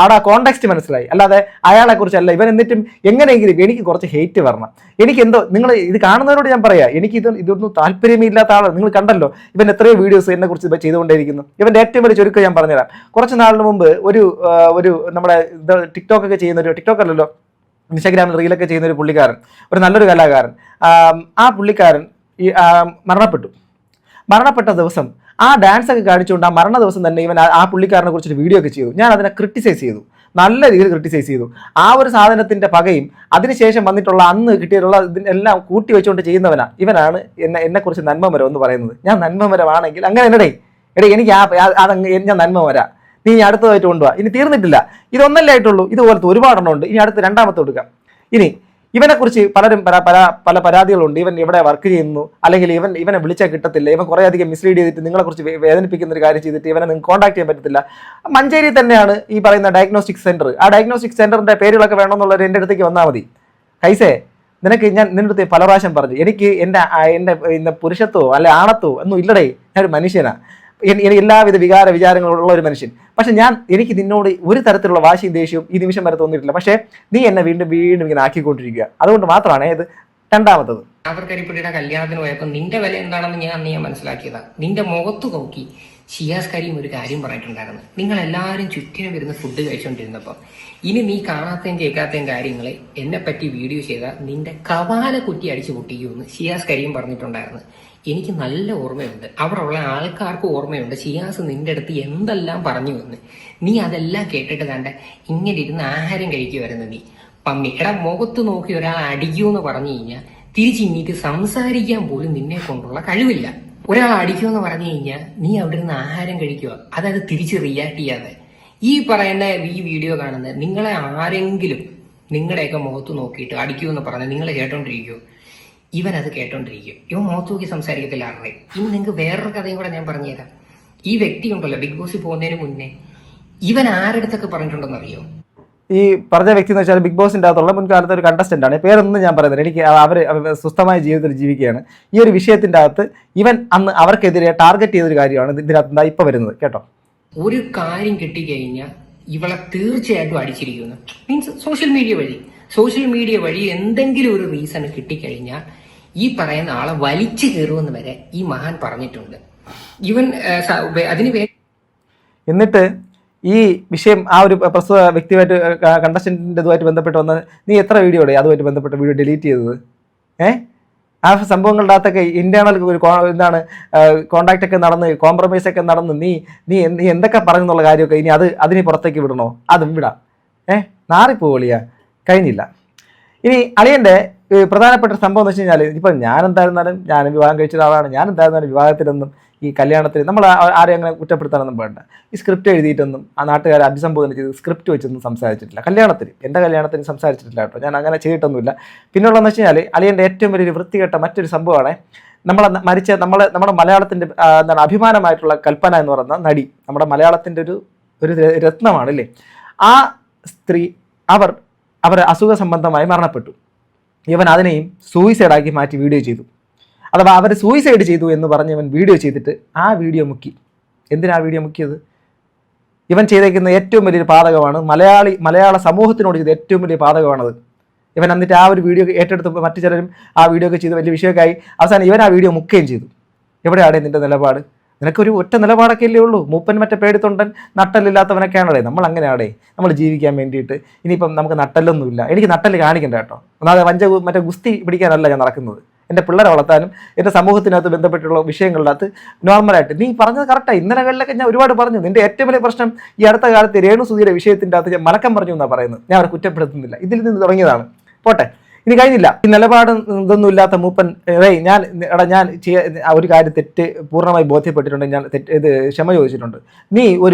അവിടെ ആ കോണ്ടെക്സ്റ്റ് മനസ്സിലായി. അല്ലാതെ അയാളെ കുറിച്ചല്ല. ഇവൻ എന്നിട്ടും എങ്ങനെയെങ്കിലും എനിക്ക് കുറച്ച് ഹെയ്റ്റ് വരണം. എനിക്കെന്തോ നിങ്ങൾ ഇത് കാണുന്നവരോട് ഞാൻ പറയാം, ഇതൊന്നും താല്പര്യമേ ഇല്ലാത്ത ആളാണ്. നിങ്ങൾ കണ്ടല്ലോ ഇവൻ എത്രയോ വീഡിയോസ് എന്നെ കുറിച്ച് ചെയ്തുകൊണ്ടേയിരിക്കുന്നു. ഇവൻ്റെ ഏറ്റവും വലിയ ചുരുക്കം ഞാൻ പറഞ്ഞുതരാം. കുറച്ച് നാളിന് മുമ്പ് ഒരു നമ്മുടെ ടിക്ടോക്ക് ഒക്കെ ചെയ്യുന്ന ഒരു ടിക്ടോക്ക് അല്ലല്ലോ, ഇൻസ്റ്റാഗ്രാമിൽ റീലൊക്കെ ചെയ്യുന്ന ഒരു പുള്ളിക്കാരൻ, ഒരു നല്ലൊരു കലാകാരൻ, ആ പുള്ളിക്കാരൻ മരണപ്പെട്ട ദിവസം ആ ഡാൻസ് ഒക്കെ കാണിച്ചുകൊണ്ട് ആ മരണ ദിവസം തന്നെ ഇവൻ ആ പുള്ളിക്കാരനെ കുറിച്ചൊരു വീഡിയോ ഒക്കെ ചെയ്തു. ഞാൻ അതിനെ ക്രിട്ടിസൈസ് ചെയ്തു, നല്ല രീതിയിൽ ക്രിട്ടിസൈസ് ചെയ്തു. ആ ഒരു സാധനത്തിന്റെ പകയും അതിനുശേഷം വന്നിട്ടുള്ള അന്ന് കിട്ടിയിട്ടുള്ള ഇതിനെല്ലാം കൂട്ടി വെച്ചുകൊണ്ട് ചെയ്യുന്നവനാണ് ഇവനാണ് എന്നെക്കുറിച്ച് നന്മമരം എന്ന് പറയുന്നത്. ഞാൻ നന്മമരമാണെങ്കിൽ അങ്ങനെ എടേ എനിക്ക് ഞാൻ നന്മമരാ, നീ അടുത്തതായിട്ട് കൊണ്ടുപോവാ. ഇനി തീർന്നിട്ടില്ല, ഇതൊന്നല്ലേ ആയിട്ടുള്ളൂ, ഇതുപോലത്തെ ഒരുപാടെണ്ണം ഉണ്ട്. ഇനി അടുത്ത് 2ാമത്തെ കൊടുക്കാം. ഇനി ഇവനെക്കുറിച്ച് പല പരാതികളുണ്ട്. ഇവൻ ഇവിടെ വർക്ക് ചെയ്യുന്നു, അല്ലെങ്കിൽ ഇവനെ വിളിച്ചാൽ കിട്ടത്തില്ല, ഇവൻ കുറേ അധികം മിസ്ലീഡ് ചെയ്തിട്ട് നിങ്ങളെക്കുറിച്ച് വേദനിപ്പിക്കുന്ന ഒരു കാര്യം ചെയ്തിട്ട് ഇവനെ നിങ്ങൾക്ക് കോൺടാക്ട് ചെയ്യാൻ പറ്റത്തില്ല. മഞ്ചേരി തന്നെയാണ് ഈ പറയുന്ന ഡയഗ്നോസ്റ്റിക് സെന്റർ. ആ ഡയഗ്നോസ്റ്റിക് സെന്ററിന്റെ പേരുകളൊക്കെ വേണമെന്നുള്ളവർ എൻ്റെ അടുത്തേക്ക് വന്നാൽ മതി. കൈസേ, നിനക്ക് ഞാൻ നിന്റെ അടുത്ത് പല പ്രാവശ്യം പറഞ്ഞു, എനിക്ക് എൻ്റെ പുരുഷത്വോ അല്ലെ ആണത്തോ ഒന്നും ഇല്ലടേ, ഞാനൊരു മനുഷ്യനാണ്, എനിക്ക് എല്ലാവിധ വിചാരങ്ങളുള്ള ഒരു മനുഷ്യൻ. പക്ഷെ എനിക്ക് നിന്നോട് ഒരു തരത്തിലുള്ള വാശിയും ദേഷ്യവും ഈ നിമിഷം വരെ തോന്നിയിട്ടില്ല. പക്ഷേ നീ എന്നെ വീണ്ടും ഇങ്ങനെ ആക്കിക്കൊണ്ടിരിക്കുക. അതുകൊണ്ട് മാത്രമാണ് ഇത് 2ാമത്തത്. കരിപ്പുള്ളിയുടെ കല്യാണത്തിന് പോയപ്പോൾ നിന്റെ വില എന്താണെന്ന് ഞാൻ മനസ്സിലാക്കിയതാ. നിന്റെ മുഖത്ത് നോക്കി ഷിയാസ് കരീം ഒരു കാര്യം പറഞ്ഞിട്ടുണ്ടായിരുന്നു. നിങ്ങൾ എല്ലാവരും ചുറ്റിനും വരുന്ന ഫുഡ് കഴിച്ചുകൊണ്ടിരുന്നപ്പോൾ ഇനി നീ കാണാത്തയും കേൾക്കാത്തയും കാര്യങ്ങൾ എന്നെ പറ്റി വീഡിയോ ചെയ്താൽ നിന്റെ കവാല കുറ്റി അടിച്ചു പൊട്ടിക്കുമെന്ന് ഷിയാസ് കരീം പറഞ്ഞിട്ടുണ്ടായിരുന്നു. എനിക്ക് നല്ല ഓർമ്മയുണ്ട്, അവിടെ ഉള്ള ആൾക്കാർക്ക് ഓർമ്മയുണ്ട് ഷിയാസ് നിന്റെ അടുത്ത് എന്തെല്ലാം പറഞ്ഞു എന്ന്. നീ അതെല്ലാം കേട്ടിട്ട് കണ്ട ഇങ്ങനെ ഇരുന്ന് ആഹാരം കഴിക്കുമായിരുന്നു നീ പമ്മി. മുഖത്ത് നോക്കി ഒരാൾ അടിക്കുമെന്ന് പറഞ്ഞു കഴിഞ്ഞാൽ തിരിച്ചിങ്ങീട്ട് സംസാരിക്കാൻ പോലും നിന്നെ കൊണ്ടുള്ള കഴിവില്ല. ഒരാൾ അടിക്കുമെന്ന് പറഞ്ഞു കഴിഞ്ഞാൽ നീ അവിടെ നിന്ന് ആഹാരം കഴിക്കുക, അതായത് തിരിച്ച് റിയാക്ട് ചെയ്യാതെ. ഈ പറയുന്ന ഈ വീഡിയോ കാണുന്ന നിങ്ങളെ ആരെങ്കിലും നിങ്ങളുടെയൊക്കെ മുഖത്ത് നോക്കിയിട്ട് അടിക്കുമെന്ന് പറഞ്ഞാൽ നിങ്ങൾ കേട്ടോണ്ടിരിക്കുമോ? ഇവനത് കേട്ടോണ്ടിരിക്കും. ഇവൻ മുഖത്ത് നോക്കി സംസാരിക്കത്തില്ല ആരുടെ. ഇനി നിങ്ങൾക്ക് വേറൊരു കഥയും കൂടെ ഞാൻ പറഞ്ഞുതരാം. ഈ വ്യക്തി ഉണ്ടല്ലോ ബിഗ് ബോസിൽ പോകുന്നതിന് മുന്നേ ഇവൻ ആരടുത്തൊക്കെ പറഞ്ഞിട്ടുണ്ടെന്ന് അറിയോ? ഈ പറഞ്ഞ വ്യക്തി എന്ന് വെച്ചാൽ ബിഗ് ബോസിൻ്റെ അകത്തുള്ള മുൻകാലത്തെ ഒരു കണ്ടസ്റ്റന്റ് ആണ്. പേരൊന്നും ഞാൻ പറയുന്നത്, എനിക്ക് അവർ സ്വസ്ഥമായ ജീവിതത്തിൽ ജീവിക്കുകയാണ്. ഈ ഒരു വിഷയത്തിന്റെ അകത്ത് ഇവൻ അന്ന് അവർക്കെതിരെ ടാർഗറ്റ് ചെയ്തൊരു കാര്യമാണ് ഇതിനകത്ത് ഇപ്പൊ വരുന്നത്. കേട്ടോ, ഒരു കാര്യം കിട്ടിക്കഴിഞ്ഞാൽ ഇവളെ തീർച്ചയായിട്ടും അടിച്ചിരിക്കുന്നു. മീൻസ് സോഷ്യൽ മീഡിയ വഴി എന്തെങ്കിലും ഒരു റീസൺ കിട്ടിക്കഴിഞ്ഞാൽ ഈ പറയുന്ന ആളെ വലിച്ചു കയറുമെന്ന് വരെ ഈ മഹാൻ പറഞ്ഞിട്ടുണ്ട്. ഈവൻ അതിന് എന്നിട്ട് ഈ വിഷയം ആ ഒരു പ്രസ്തുത വ്യക്തിയുമായിട്ട് കണ്ടസ്റ്റന്റിൻ്റെ ഇതുമായിട്ട് ബന്ധപ്പെട്ട് വന്ന് നീ എത്ര വീഡിയോ അതുമായിട്ട് ബന്ധപ്പെട്ട വീഡിയോ ഡിലീറ്റ് ചെയ്തത്? ആ സംഭവങ്ങളുടെ അകത്തൊക്കെ ഇന്റേണൽ ഒരു എന്താണ് കോണ്ടാക്ട് ഒക്കെ നടന്ന് കോംപ്രമൈസ് ഒക്കെ നടന്ന് നീ എന്തൊക്കെ പറഞ്ഞെന്നുള്ള കാര്യമൊക്കെ ഇനി അതിന് പുറത്തേക്ക് വിടണോ? അതും വിടാം. നാറിപ്പോളിയാ കഴിഞ്ഞില്ല. ഇനി അളിയൻ്റെ പ്രധാനപ്പെട്ട സംഭവം എന്ന് വെച്ച് കഴിഞ്ഞാൽ ഇപ്പം ഞാൻ എന്തായിരുന്നാലും ഞാൻ വിവാഹം കഴിച്ച ഒരാളാണ്. ഞാൻ എന്തായിരുന്നാലും വിവാഹത്തിലൊന്നും ഈ കല്യാണത്തിന് നമ്മൾ ആരെയും അങ്ങനെ കുറ്റപ്പെടുത്താനൊന്നും വേണ്ട. ഈ സ്ക്രിപ്റ്റ് എഴുതിയിട്ടൊന്നും ആ നാട്ടുകാരെ അഭിസംബോധന ചെയ്ത് സ്ക്രിപ്റ്റ് വെച്ചൊന്നും സംസാരിച്ചിട്ടില്ല. എൻ്റെ കല്യാണത്തിന് സംസാരിച്ചിട്ടില്ല കേട്ടോ. ഞാൻ അങ്ങനെ ചെയ്തിട്ടൊന്നുമില്ല. പിന്നുള്ളതെന്ന് വെച്ച് കഴിഞ്ഞാൽ അളിയൻ്റെ ഏറ്റവും വലിയൊരു വൃത്തികെട്ട മറ്റൊരു സംഭവമാണ് നമ്മുടെ മലയാളത്തിൻ്റെ എന്താണ് അഭിമാനമായിട്ടുള്ള കൽപ്പന എന്ന് പറയുന്ന നടി, നമ്മുടെ മലയാളത്തിൻ്റെ ഒരു രത്നമാണ് അല്ലേ. ആ സ്ത്രീ അവർ അസുഖ സംബന്ധമായി മരണപ്പെട്ടു. ഇവൻ അതിനെയും സൂയിസൈഡാക്കി മാറ്റി വീഡിയോ ചെയ്തു. അഥവാ അവർ സൂയിസൈഡ് ചെയ്തു എന്ന് പറഞ്ഞ് ഇവൻ വീഡിയോ ചെയ്തിട്ട് ആ വീഡിയോ മുക്കി. എന്തിനാ വീഡിയോ മുക്കിയത്? ഇവൻ ചെയ്തേക്കുന്ന ഏറ്റവും വലിയൊരു പാതകമാണ്. മലയാള സമൂഹത്തിനോട് ചെയ്ത ഏറ്റവും വലിയ പാതകമാണത്. ഇവൻ എന്നിട്ട് ആ ഒരു വീഡിയോ ഏറ്റെടുത്ത് മറ്റു ചിലരും ആ വീഡിയോ ഒക്കെ ചെയ്ത് വലിയ വിഷയമൊക്കെ ആയി. അവസാനം ഇവൻ ആ വീഡിയോ മുക്കുകയും ചെയ്തു. എവിടെയാണ് നിൻ്റെ നിലപാട്? നിനക്കൊരു ഒറ്റ നിലപാടൊക്കെ അല്ലേ ഉള്ളൂ. മൂപ്പൻ മറ്റേ പേടിത്തൊണ്ടൻ നട്ടല്ലില്ലാത്തവനൊക്കെയാണേ. നമ്മൾ അങ്ങനെയാണേ നമ്മൾ ജീവിക്കാൻ വേണ്ടിയിട്ട്. ഇനിയിപ്പം നമുക്ക് നട്ടല്ലൊന്നുമില്ല. എനിക്ക് നട്ടല് കാണിക്കണ്ട കേട്ടോ. ഒന്നാമത് മറ്റേ ഗുസ്തി പിടിക്കാനല്ല ഞാൻ നടക്കുന്നത്. എൻ്റെ പിള്ളേരെ വളർത്താനും എൻ്റെ സമൂഹത്തിനകത്ത് ബന്ധപ്പെട്ടുള്ള വിഷയങ്ങളിനകത്ത് നോർമലായിട്ട് നീ പറഞ്ഞത് കറക്റ്റായി. ഇന്നലകളിലൊക്കെ ഞാൻ ഒരുപാട് പറഞ്ഞു. നിൻ്റെ ഏറ്റവും വലിയ പ്രശ്നം ഈ അടുത്ത കാലത്ത് രേണുസുധിയുടെ വിഷയത്തിൻ്റെ അകത്ത് ഞാൻ മലക്കം പറഞ്ഞു എന്നാണ് പറയുന്നത്. ഞാൻ അവരെ കുറ്റപ്പെടുത്തുന്നില്ല. ഇതിൽ നിന്ന് തുടങ്ങിയതാണ്. പോട്ടെ, ഇനി കഴിഞ്ഞില്ല. ഈ നിലപാട് ഇതൊന്നും ഇല്ലാത്ത മൂപ്പൻ ഞാൻ ഒരു കാര്യം തെറ്റ് പൂർണ്ണമായി ബോധ്യപ്പെട്ടിട്ടുണ്ടെങ്കിൽ ഞാൻ ഇത് ക്ഷമ ചോദിച്ചിട്ടുണ്ട്. നീ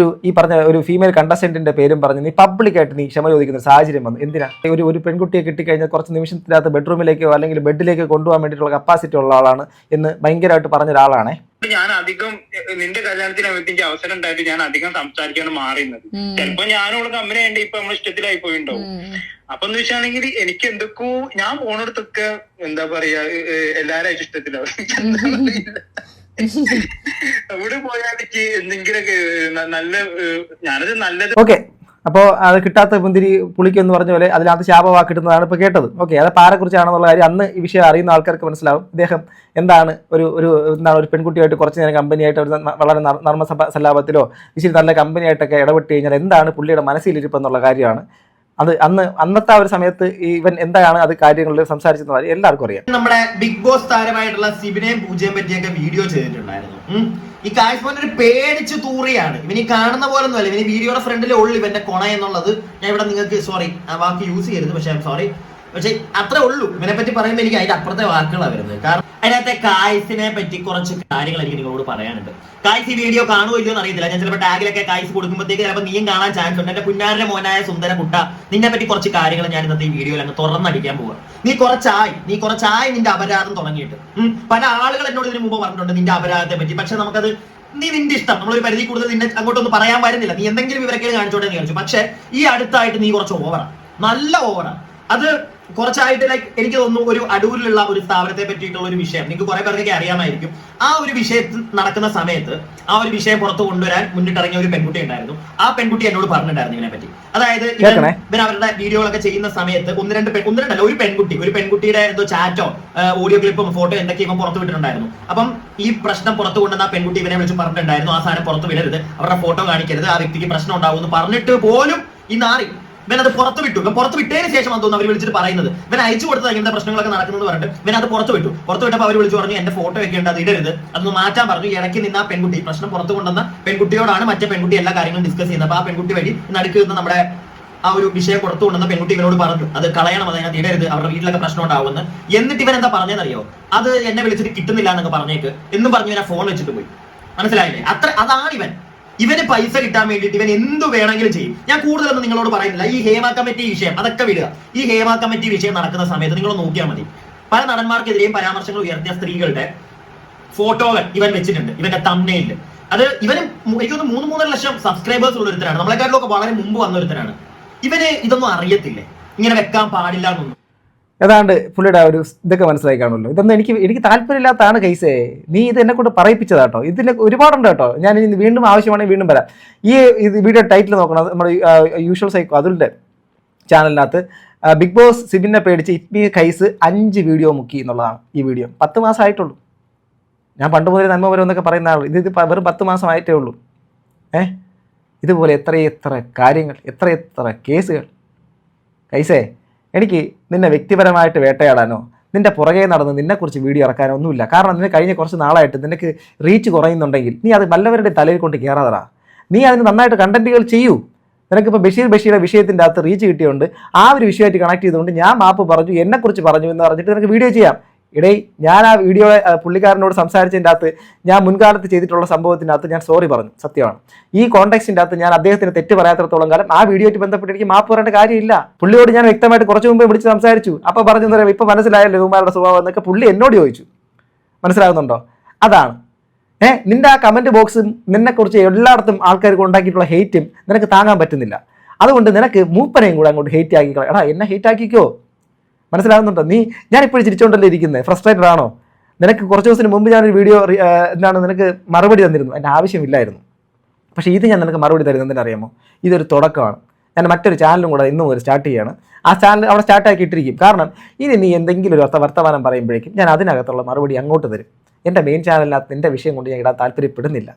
ഈ പറഞ്ഞ ഒരു ഫീമെയിൽ കണ്ടസ്റ്റന്റിന്റെ പേരും പറഞ്ഞ് നീ പബ്ലിക്കായിട്ട് നീ ക്ഷമ ചോദിക്കുന്ന സാഹചര്യം വന്നു. എന്തിനാ? ഒരു പെൺകുട്ടിയെ കിട്ടിക്കഴിഞ്ഞാൽ കുറച്ച് നിമിഷത്തിനകത്ത് ബെഡ്റൂമിലേക്കോ അല്ലെങ്കിൽ ബെഡിലേക്കോ കൊണ്ടുപോകാൻ വേണ്ടിയിട്ടുള്ള കപ്പാസിറ്റി ഉള്ള ആളാണ് എന്ന് ഭയങ്കരമായിട്ട് പറഞ്ഞ ഒരാളാണേ. ഞാൻ അധികം നിന്റെ കല്യാണത്തിന് എനിക്ക് അവസരം ഉണ്ടായിട്ട് ഞാൻ അധികം സംസാരിക്കാണ് മാറിയുന്നത്. ചിലപ്പോ ഞാനുള്ള കമ്പനി ഉണ്ട് ഇപ്പൊ നമ്മൾ ഇഷ്ടത്തിലായി പോയിണ്ടാവും. അപ്പൊ എന്ന് വെച്ചാണെങ്കിൽ എനിക്ക് എന്തൊക്കെയോ ഞാൻ പോണടത്തൊക്കെ എന്താ പറയാ എല്ലാരും ഇഷ്ടത്തിലാവും. അവിടെ പോയാൽ എനിക്ക് എന്തെങ്കിലുമൊക്കെ ഞാനത് നല്ലത്. ഓക്കെ, അപ്പോൾ അത് കിട്ടാത്ത മുന്തിരി പുളിക്കെന്ന് പറഞ്ഞ പോലെ അതിനകത്ത് ശാപവാക്കിടുന്നതാണ് ഇപ്പോൾ കേട്ടത്. ഓക്കെ, അത് ആരെക്കുറിച്ചാണെന്നുള്ള കാര്യം അന്ന് ഈ വിഷയം അറിയുന്ന ആൾക്കാർക്ക് മനസ്സിലാവും. ഇദ്ദേഹം എന്താണ് ഒരു പെൺകുട്ടിയായിട്ട് കുറച്ച് നേരം കമ്പനിയായിട്ട് വളരെ നർമ്മ സല്ലാപത്തിലോ ഇച്ചിരി നല്ല കമ്പനിയായിട്ടൊക്കെ ഇടപെട്ട് കഴിഞ്ഞാൽ എന്താണ് പുള്ളിയുടെ മനസ്സിലിരിപ്പെന്നുള്ള കാര്യമാണ്. അത് അന്നത്തെ ആ ഒരു സമയത്ത് ഇവൻ എന്താണ് അത് കാര്യങ്ങളിൽ സംസാരിച്ചെന്ന് എല്ലാവർക്കും അറിയാം. നമ്മുടെ ബിഗ് ബോസ് താരമായിട്ടുള്ള സിബിനെയും പൂജയും പറ്റിയൊക്കെ വീഡിയോ ചെയ്തിട്ടുണ്ടായിരുന്നു. ഈ കായ്സ്മോൻ ഒരു പേടിച്ച് തൂറിയാണ്. ഇവന് കാണുന്ന പോലെ ഒന്നും അല്ല. ഇവന് വീഡിയോയുടെ ഫ്രണ്ടിലെ ഉള്ളു ഇവന്റെ കൊണ എന്നുള്ളത് ഞാൻ ഇവിടെ നിങ്ങൾക്ക് സോറി ആ വാക്ക് യൂസ് ചെയ്യരുത്, പക്ഷെ സോറി, പക്ഷെ അത്രേ ഉള്ളൂ. ഇവനെ പറ്റി പറയുമ്പോൾ എനിക്ക് അതിന്റെ അപ്പുറത്തെ വാക്കുകളാണ് വരുന്നത്. കാരണം അതിനകത്തെ കായ്സിനെ പറ്റി കുറച്ച് കാര്യങ്ങൾ എനിക്ക് നിങ്ങളോട് പറയാനുണ്ട്. കായ്സ് ഈ വീഡിയോ കാണുമോ ഇല്ലയോ എന്ന് അറിയത്തില്ല. ഞാൻ ചിലപ്പോൾ ടാഗിലൊക്കെ കായ്സ് കൊടുക്കുമ്പോഴത്തേക്ക് ചിലപ്പോൾ നീയും കാണാൻ ചാൻസ് ഉണ്ട്. എന്റെ കുഞ്ഞാരുടെ മോനായ സുന്ദര കുട്ട, നിന്നെ പറ്റി കുറച്ച് കാര്യങ്ങൾ ഞാൻ ഇന്നത്തെ ഈ വീഡിയോയിൽ അങ്ങ് തുറന്നടിക്കാൻ പോവുക. നീ കുറച്ചായി നിന്റെ അപരാധം തുടങ്ങിയിട്ട്. പല ആളുകൾ എന്നോട് ഇതിനു മുമ്പ് പറഞ്ഞിട്ടുണ്ട് നിന്റെ അപരാധത്തെ പറ്റി. പക്ഷെ നമുക്കത് നിന്റെ ഇഷ്ടം, നമ്മളൊരു പരിധി കൂടുതൽ നിന്നെ അങ്ങോട്ടൊന്നും പറയാൻ വരുന്നില്ല. നീ എന്തെങ്കിലും വിവരക്കേട് കാണിച്ചോട്ടെ എന്ന് കാണിച്ചു. പക്ഷെ ഈ അടുത്തായിട്ട് നീ കുറച്ച് ഓവറാണ്, നല്ല ഓവറാണ്. അത് കുറച്ചായിട്ട് എനിക്ക് തോന്നുന്നു ഒരു അടൂരിലുള്ള ഒരു സ്ഥാപനത്തെ പറ്റിയിട്ടുള്ള ഒരു വിഷയം നിങ്ങൾക്ക് കുറെ പേർക്കൊക്കെ അറിയാമായിരിക്കും. ആ ഒരു വിഷയത്തിൽ നടക്കുന്ന സമയത്ത് ആ ഒരു വിഷയം പുറത്തു കൊണ്ടുവരാൻ മുന്നിട്ടിറങ്ങിയ ഒരു പെൺകുട്ടി ഉണ്ടായിരുന്നു. ആ പെൺകുട്ടി എന്നോട് പറഞ്ഞിട്ടുണ്ടായിരുന്നു ഇതിനെ പറ്റി. അതായത് ഇവൻ അവരുടെ വീഡിയോകളൊക്കെ ചെയ്യുന്ന സമയത്ത് ഒന്നിരണ്ടല്ല ഒരു പെൺകുട്ടിയുടെ എന്തോ ചാറ്റോ ഓഡിയോ ക്ലിപ്പും ഫോട്ടോ എന്തൊക്കെ ഇവൻ പുറത്തു വിട്ടിട്ടുണ്ടായിരുന്നു. അപ്പം ഈ പ്രശ്നം പുറത്തു കൊണ്ടുവന്ന ആ പെൺകുട്ടി ഇവനെ വിളിച്ച് പറഞ്ഞിട്ടുണ്ടായിരുന്നു ആ സാധനം പുറത്ത് വിടരുത്, അവരുടെ ഫോട്ടോ കാണിക്കരുത്, ആ വ്യക്തിക്ക് പ്രശ്നം ഉണ്ടാവും എന്ന് പറഞ്ഞിട്ട് പോലും ഈ നാറി ഇവൻ അത് പുറത്ത് വിട്ടു. പുറത്ത് വിട്ടതിന് ശേഷം തോന്നുന്നു അവർ വിളിച്ചിട്ട് പറയുന്നത് ഇവൻ അയച്ചു കൊടുത്തത് ഇങ്ങനത്തെ പ്രശ്നങ്ങളൊക്കെ നടക്കുന്നത് പറഞ്ഞിട്ട് ഇവൻ അത് പുറത്ത് വിട്ടപ്പോൾ അവർ വിളിച്ചു പറഞ്ഞു എന്റെ ഫോട്ടോ ഒക്കെ ഉണ്ട്, അത് ഇടരുത്, അതൊന്ന് മാറ്റാൻ പറഞ്ഞു. ഇടയ്ക്ക് നിന്ന് ആ പെൺകുട്ടി പ്രശ്നം പുറത്ത് കൊണ്ടുവന്ന പെൺകുട്ടിയോടാണ് മറ്റേ പെൺകുട്ടി എല്ലാ കാര്യങ്ങളും ഡിസ്കസ് ചെയ്യുന്നത്. അപ്പൊ ആ പെൺകുട്ടി വഴി നടുക്ക് നിന്ന് നമ്മുടെ ആ ഒരു വിഷയം പുറത്തു കൊണ്ടുവന്ന പെൺകുട്ടി ഇവനോട് പറഞ്ഞു അത് കളയണം, അതിനകത്ത് ഇടരുത്, അവരുടെ വീട്ടിലൊക്കെ പ്രശ്നം ഉണ്ടാവുമെന്ന്. എന്നിട്ട് ഇവൻ എന്താ പറഞ്ഞതെന്നറിയോ? അത് എന്നെ വിളിച്ചിട്ട് കിട്ടുന്നില്ല എന്നൊക്കെ പറഞ്ഞേക്ക് എന്നും പറഞ്ഞു ഇവനെ ഫോൺ വെച്ചിട്ട് പോയി. മനസ്സിലായില്ലേ? അതാണ് ഇവന് പൈസ കിട്ടാൻ വേണ്ടിയിട്ട് ഇവൻ എന്ത് വേണമെങ്കിലും ചെയ്യും. ഞാൻ കൂടുതലൊന്നും നിങ്ങളോട് പറയുന്നില്ല. ഈ ഹേമ കമ്മിറ്റി വിഷയം അതൊക്കെ വിടുക. ഈ ഹേമ കമ്മിറ്റി വിഷയം നടക്കുന്ന സമയത്ത് നിങ്ങൾ നോക്കിയാൽ മതി, പല നടന്മാർക്കെതിരെയും പരാമർശങ്ങൾ ഉയർത്തിയ സ്ത്രീകളുടെ ഫോട്ടോകൾ ഇവൻ വെച്ചിട്ടുണ്ട് ഇവന്റെ തംബ്നെയിലിൽ. അത് ഇവന് എനിക്കൊന്ന് 3.5 ലക്ഷം സബ്സ്ക്രൈബേഴ്സ് ഉള്ള ഒരുത്തരാണ്. നമ്മളെക്കാട്ടിലൊക്കെ വളരെ മുമ്പ് വന്ന ഒരുത്തരാണ്. ഇവന് ഇതൊന്നും അറിയത്തില്ലേ, ഇങ്ങനെ വെക്കാൻ പാടില്ല എന്നൊന്നും. ഏതാണ്ട് പുള്ളിയുടെ ഒരു ഇതൊക്കെ മനസ്സിലായി കാണുമല്ലോ. ഇതൊന്നും എനിക്ക് താല്പര്യമില്ലാത്തതാണ് കേസേ. നീ ഇത് എന്നെ കൊണ്ട് പറയിപ്പിച്ചതാട്ടോ. ഇതിൽ ഒരുപാടുണ്ട് കേട്ടോ. ഞാൻ ഇനി വീണ്ടും ആവശ്യമാണെങ്കിൽ വീണ്ടും വരാം. ഈ വീഡിയോ ടൈറ്റിൽ നോക്കണം, നമ്മുടെ യൂഷ്വൽ സൈക്കോ അതുലിൻ്റെ ചാനലിനകത്ത് ബിഗ് ബോസ് സിബിനെ പേടിച്ച് ഇറ്റ്മി കൈസ് 5 വീഡിയോ മുക്കി എന്നുള്ളതാണ് ഈ വീഡിയോ. 10 മാസമായിട്ടുള്ളൂ. ഞാൻ പണ്ട് മുതൽ നന്മ വരും എന്നൊക്കെ പറയുന്ന ആൾ ഇത് വെറും 10 മാസമായിട്ടേ ഉള്ളൂ. ഇതുപോലെ എത്രയെത്ര കാര്യങ്ങൾ, എത്രയെത്ര കേസുകൾ. കൈസേ, എനിക്ക് നിന്നെ വ്യക്തിപരമായിട്ട് വേട്ടയാടാനോ നിന്റെ പുറകെ നടന്ന് നിന്നെക്കുറിച്ച് വീഡിയോ ഇറക്കാനോ ഒന്നുമില്ല. കാരണം നിന്നെ കഴിഞ്ഞ കുറച്ച് നാളായിട്ട് നിനക്ക് റീച്ച് കുറയുന്നുണ്ടെങ്കിൽ നീ അത് വല്ലവരുടെ തലയിൽ കൊണ്ട് കയറാതടാ. നീ അതിന് നന്നായിട്ട് കണ്ടന്റുകൾ ചെയ്യൂ. നിനക്കിപ്പോൾ ബഷീറിൻ്റെ വിഷയത്തിൻ്റെ അകത്ത് റീച്ച് കിട്ടിയുകൊണ്ട് ആ ഒരു വിഷയമായിട്ട് കണക്ട് ചെയ്തുകൊണ്ട് ഞാൻ മാപ്പ് പറഞ്ഞു, എന്നെക്കുറിച്ച് പറഞ്ഞു എന്ന് പറഞ്ഞിട്ട് നിനക്ക് വീഡിയോ ചെയ്യാം. ഇടയിൽ ഞാൻ ആ വീഡിയോ പുള്ളിക്കാരനോട് സംസാരിച്ചതിൻ്റെ അകത്ത് ഞാൻ മുൻകാലത്ത് ചെയ്തിട്ടുള്ള സംഭവത്തിൻ്റെ അകത്ത് ഞാൻ സോറി പറഞ്ഞു, സത്യമാണ്. ഈ കോൺടാക്സിൻ്റെ അകത്ത് ഞാൻ അദ്ദേഹത്തിന് തെറ്റ് പറയാത്തിടത്തോളം കാലം ആ വീഡിയോയ്ക്ക് ബന്ധപ്പെട്ട് എനിക്ക് മാപ്പ് പറയേണ്ട കാര്യമില്ല. പുള്ളിയോട് ഞാൻ വ്യക്തമായിട്ട് കുറച്ച് മുമ്പേ വിളിച്ച് സംസാരിച്ചു. അപ്പോൾ പറഞ്ഞു തരാം, ഇപ്പോൾ മനസ്സിലായല്ലോ കുമാരുടെ സ്വഭാവം എന്നൊക്കെ പുള്ളി എന്നോട് ചോദിച്ചു. മനസ്സിലാകുന്നുണ്ടോ? അതാണ് നിന്റെ ആ കമൻറ്റ് ബോക്സ് നിന്നെക്കുറിച്ച് എല്ലായിടത്തും ആൾക്കാർക്ക് ഉണ്ടാക്കിയിട്ടുള്ള ഹെയ്റ്റും നിനക്ക് താങ്ങാൻ പറ്റുന്നില്ല. അതുകൊണ്ട് നിനക്ക് മൂപ്പനെയും കൂടെ അങ്ങോട്ട് ഹെയ്റ്റ് ആക്കിക്കോ. എടാ എന്നെ ഹെയ്റ്റ് ആക്കിക്കോ. മനസ്സിലാകുന്നുണ്ടോ? ഞാനിപ്പോഴും ചിരിച്ചുകൊണ്ടല്ലേ ഇരിക്കുന്നത്? ഫ്രസ്ട്രേറ്റഡ് ആണോ? നിനക്ക് കുറച്ച് ദിവസത്തിന് മുമ്പ് ഞാനൊരു വീഡിയോ നിനക്ക് മറുപടി തന്നിരുന്നു. എൻ്റെ ആവശ്യമില്ലായിരുന്നു. പക്ഷേ ഇത് ഞാൻ നിനക്ക് മറുപടി തരുന്നത് എന്തിനറിയാമോ? ഇതൊരു തുടക്കമാണ്. ഞാൻ മറ്റൊരു ചാനലും കൂടെ ഇന്നും മുതൽ സ്റ്റാർട്ട് ചെയ്യുകയാണ്. ആ ചാനൽ അവിടെ സ്റ്റാർട്ടാക്കി ഇട്ടിരിക്കും. കാരണം ഇനി നീ എന്തെങ്കിലും ഒരു വർത്തമാനം പറയുമ്പോഴേക്കും ഞാൻ അതിനകത്തുള്ള മറുപടി അങ്ങോട്ട് തരും. എൻ്റെ മെയിൻ ചാനലിനകത്ത് നിൻ്റെ വിഷയം കൊണ്ട് ഞാൻ ഇടാൻ താല്പര്യപ്പെടുന്നില്ല.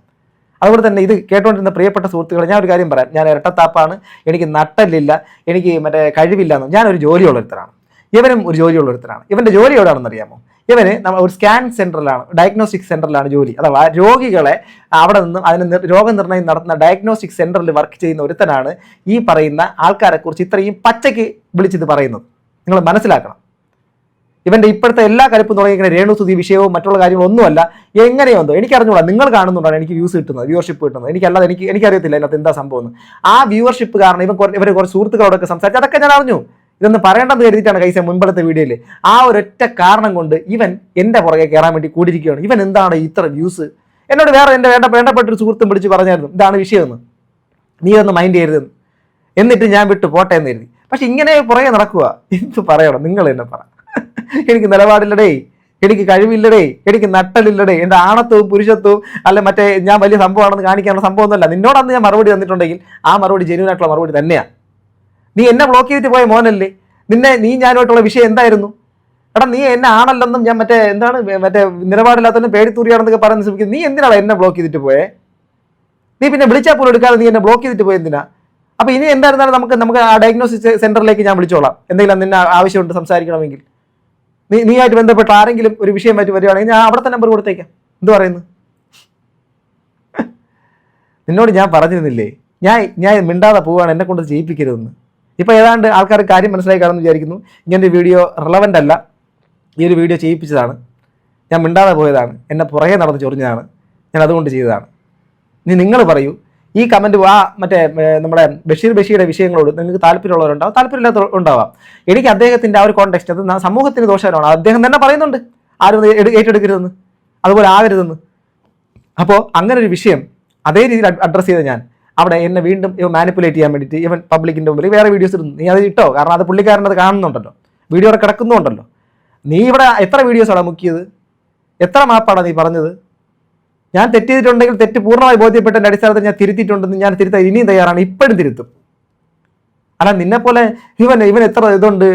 അതുപോലെ തന്നെ ഇത് കേട്ടുകൊണ്ടിരുന്ന പ്രിയപ്പെട്ട സുഹൃത്തുക്കളെ, ഞാൻ ഒരു കാര്യം പറയാം. ഞാൻ ഇരട്ടത്താപ്പാണ്, എനിക്ക് നട്ടല്ലില്ല, എനിക്ക് കഴിവില്ല എന്ന്. ഞാനൊരു ജോലിയുള്ളൊരുത്തരാണ്, ഇവനും ഒരു ജോലിയുള്ളൊരുത്തരാണ്. ഇവൻ്റെ ജോലി എവിടെയാണെന്ന് അറിയാമോ? ഇവന് നമ്മൾ ഒരു സ്കാൻ സെൻറ്ററിലാണ്, ഡയഗ്നോസ്റ്റിക് സെൻറ്ററിലാണ് ജോലി. അഥവാ രോഗികളെ അവിടെ നിന്നും അതിന് രോഗനിർണയം നടത്തുന്ന ഡയഗ്നോസ്റ്റിക് സെൻറ്ററിൽ വർക്ക് ചെയ്യുന്ന ഒരുത്തനാണ് ഈ പറയുന്ന ആൾക്കാരെക്കുറിച്ച് ഇത്രയും പച്ചയ്ക്ക് വിളിച്ചിത് പറയുന്നത്. നിങ്ങൾ മനസ്സിലാക്കണം. ഇവൻ്റെ ഇപ്പോഴത്തെ എല്ലാ കലിപ്പും തുടങ്ങിയിരിക്കുന്ന രേണുസുതി വിഷയവും മറ്റുള്ള കാര്യങ്ങളൊന്നുമല്ല. എങ്ങനെയൊന്നോ എനിക്കറിഞ്ഞൂടാ. നിങ്ങൾ കാണുന്നുണ്ടാണ് എനിക്ക് വ്യൂസ് കിട്ടുന്നത്, വ്യൂവർഷിപ്പ് കിട്ടുന്നത്. എനിക്കല്ലാതെ എനിക്കറിയത്തില്ല അതിനകത്ത് എന്താ സംഭവം എന്ന്. ആ വ്യൂവർഷിപ്പ് കാരണം ഇവർ കുറച്ച് സുഹൃത്തുക്കളോടൊക്കെ സംസാരിച്ച് അതൊക്കെ ഞാൻ അറിഞ്ഞു. ഇതൊന്ന് പറയേണ്ടെന്ന് കരുതിയിട്ടാണ് കൈസ മുൻപത്തെ വീഡിയോയിൽ. ആ ഒരൊറ്റ കാരണം കൊണ്ട് ഇവൻ എൻ്റെ പുറകെ കയറാൻ വേണ്ടി കൂടിയിരിക്കുകയാണ്. ഇവൻ എന്താണ് ഇത്ര വ്യൂസ്? എന്നോട് വേറെ എൻ്റെ വേണ്ടപ്പെട്ടൊരു സുഹൃത്തും വിളിച്ച് പറഞ്ഞായിരുന്നു, ഇതാണ് വിഷയമെന്ന്, നീ ഒന്ന് മൈൻഡ് ചെയ്യരുതെന്ന്. എന്നിട്ട് ഞാൻ വിട്ടു പോട്ടെ എന്ന് കരുതി. പക്ഷെ ഇങ്ങനെ പുറകെ നടക്കുക. എന്ത് പറയണം? നിങ്ങൾ എന്നെ പറ. എനിക്ക് നിലപാടില്ലടേ, എനിക്ക് കഴിവില്ലടേ, എനിക്ക് നട്ടലില്ലടേ. എൻ്റെ ആണത്വവും പുരുഷത്വവും അല്ല മറ്റേ ഞാൻ വലിയ സംഭവമാണെന്ന് കാണിക്കാനുള്ള സംഭവമൊന്നുമല്ല. നിന്നോടന്ന് ഞാൻ മറുപടി തന്നിട്ടുണ്ടെങ്കിൽ ആ മറുപടി ജെന്യൂൻ ആയിട്ടുള്ള മറുപടി തന്നെയാണ്. നീ എന്നെ ബ്ലോക്ക് ചെയ്തിട്ട് പോയ മോനല്ലേ? നീ ഞാനുമായിട്ടുള്ള വിഷയം എന്തായിരുന്നു? എടാ നീ എന്നെ ആണല്ലെന്നും ഞാൻ മറ്റേ നിലപാടില്ലാത്തതും പേടിത്തൂറിയാണെന്നൊക്കെ പറയുന്ന ശ്രമിക്കുന്നത്. നീ എന്തിനാണ് എന്നെ ബ്ലോക്ക് ചെയ്തിട്ട് പോയേ? നീ പിന്നെ വിളിച്ചാൽ പോലും എടുക്കാതെ നീ എന്നെ ബ്ലോക്ക് ചെയ്തിട്ട് പോയി എന്തിനാ? അപ്പോൾ ഇനി എന്തായിരുന്നാലും നമുക്ക് ആ ഡയഗ്നോസിസ് സെന്ററിലേക്ക് ഞാൻ വിളിച്ചോളാം. എന്തെങ്കിലും നിന്നെ ആവശ്യമുണ്ട് സംസാരിക്കണമെങ്കിൽ. നീയായിട്ട് ബന്ധപ്പെട്ട ആരെങ്കിലും ഒരു വിഷയമായിട്ട് വരികയാണെങ്കിൽ ഞാൻ അവിടുത്തെ നമ്പർ കൊടുത്തേക്കാം. എന്ത് പറയുന്നു? നിന്നോട് ഞാൻ പറഞ്ഞിരുന്നില്ലേ, ഞാൻ മിണ്ടാതെ പോവുകയാണ്, എന്നെ കൊണ്ട് ചെയ്യിപ്പിക്കരുതെന്ന്. ഇപ്പോൾ ഏതാണ്ട് ആൾക്കാർ കാര്യം മനസ്സിലായി കാണുമെന്ന് വിചാരിക്കുന്നു. ഇങ്ങനൊരു വീഡിയോ റിലവൻ്റ് അല്ല, ഈ ഒരു വീഡിയോ ചെയ്യിപ്പിച്ചതാണ്, ഞാൻ മിണ്ടാതെ പോയതാണ്, എന്നെ പുറകെ നടന്ന് ചൊറിഞ്ഞതാണ്, ഞാൻ അതുകൊണ്ട് ചെയ്തതാണ്. നിങ്ങൾ പറയൂ, ഈ കമൻറ്റ് നമ്മുടെ ബഷീറുടെ വിഷയങ്ങളോട് നിങ്ങൾക്ക് താല്പര്യമുള്ളവരുണ്ടാവും, താല്പര്യമില്ലാത്തവരുണ്ടാവാം. എനിക്ക് അദ്ദേഹത്തിൻ്റെ ആ ഒരു കോണ്ടെക്സ്റ്റ് അത് സമൂഹത്തിന് ദോഷകരമാണ്. അദ്ദേഹം തന്നെ പറയുന്നുണ്ട് ആരും ഏറ്റെടുക്കരുതെന്ന്, അതുപോലെ ആകരുതെന്ന്. അപ്പോൾ അങ്ങനെ ഒരു വിഷയം അതേ രീതിയിൽ അഡ്രസ്സ് ചെയ്ത ഞാൻ അവിടെ എന്നെ വീണ്ടും മാനിപ്പുലേറ്റ് ചെയ്യാൻ വേണ്ടിയിട്ട് ഇവൻ പബ്ലിക്കിൻ്റെ മുമ്പിൽ വേറെ വീഡിയോസ് ഇടുന്നു. നീ അത് ഇട്ടോ, കാരണം അത് പുള്ളിക്കാരനത് കാണുന്നുണ്ടല്ലോ, വീഡിയോ അവിടെ കിടക്കുന്നുണ്ടല്ലോ. നീ ഇവിടെ എത്ര വീഡിയോസാണ് മുക്കിയത്? എത്ര മാപ്പാണ് നീ പറഞ്ഞത്? ഞാൻ തെറ്റ് ചെയ്തിട്ടുണ്ടെങ്കിൽ തെറ്റ് പൂർണ്ണമായി ബോധ്യപ്പെട്ടതിൻ്റെ അടിസ്ഥാനത്തിൽ ഞാൻ തിരുത്തിയിട്ടുണ്ടെന്ന് ഞാൻ തിരുത്താൻ ഇനിയും തയ്യാറാണ്, ഇപ്പോഴും തിരുത്തും. അല്ല നിന്നെപ്പോലെ ഇവൻ എത്ര ഇതുണ്ട്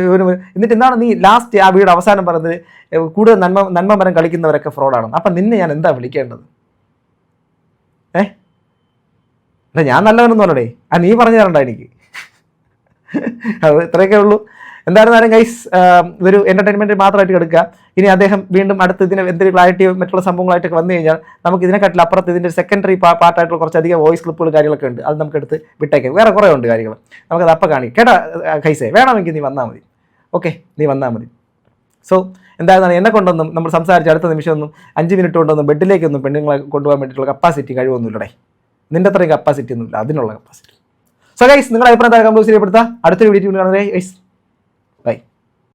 എന്നിട്ട് എന്താണ് നീ ലാസ്റ്റ് ആ വീഡിയോ അവസാനം പറഞ്ഞത് കൂടുതൽ നന്മ മരം കളിക്കുന്നവരൊക്കെ ഫ്രോഡാണെന്ന്. അപ്പം നിന്നെ ഞാൻ എന്താ വിളിക്കേണ്ടത്? അല്ല ഞാൻ നല്ലവനൊന്നും അല്ലടേ, നീ പറഞ്ഞു തരണ്ട എനിക്ക്. അത് ഇത്രയൊക്കെ ഉള്ളൂ. എന്തായിരുന്നാലും ഗൈസ് ഇതൊരു എൻ്റർടൈൻമെൻറ്റ് മാത്രമായിട്ട് എടുക്കുക. ഇനി അദ്ദേഹം വീണ്ടും അടുത്ത് ഇതിന് എന്തെങ്കിലും ക്ലാരിറ്റിയോ മറ്റുള്ള സംഭവങ്ങളായിട്ടൊക്കെ വന്നു കഴിഞ്ഞാൽ നമുക്ക് ഇതിനെക്കാട്ടിൽ അപ്പുറത്ത് ഇതിൻ്റെ സെക്കൻഡറി പാർട്ടായിട്ടുള്ള കുറച്ചധികം വോയിസ് ക്ലിപ്പുകൾ കാര്യങ്ങളൊക്കെ ഉണ്ട്. അത് നമുക്ക് എടുത്ത് വിട്ടേക്കാം. വേറെ കുറേ ഉണ്ട് കാര്യങ്ങൾ, നമുക്കത് അപ്പം കാണിക്കും. കേട്ടാ ഗൈസേ? വേണമെങ്കിൽ നീ വന്നാൽ മതി. ഓക്കെ, നീ വന്നാൽ മതി. സോ എന്തായിരുന്നാലും എന്നെ കൊണ്ടൊന്നും നമ്മൾ സംസാരിച്ച് അടുത്ത നിമിഷമൊന്നും 5 മിനിറ്റ് കൊണ്ടൊന്നും ബെഡിലേക്കൊന്നും പെണ്ണുങ്ങളെ കൊണ്ടുപോകാൻ വേണ്ടിയിട്ടുള്ള കപ്പാസിറ്റി കഴിവൊന്നുമില്ലടേ. നിൻ്റെ അത്രയും കപ്പാസിറ്റി ഒന്നുമില്ല, അതിനുള്ള കപ്പാസിറ്റി. സോ ഗൈസ് നിങ്ങളുടെ അഭിപ്രായം കമന്റ് ബോക്സിൽ രേഖപ്പെടുത്തുക. അടുത്തൊരു വീഡിയോ കാണുന്നവരെ ഗൈസ്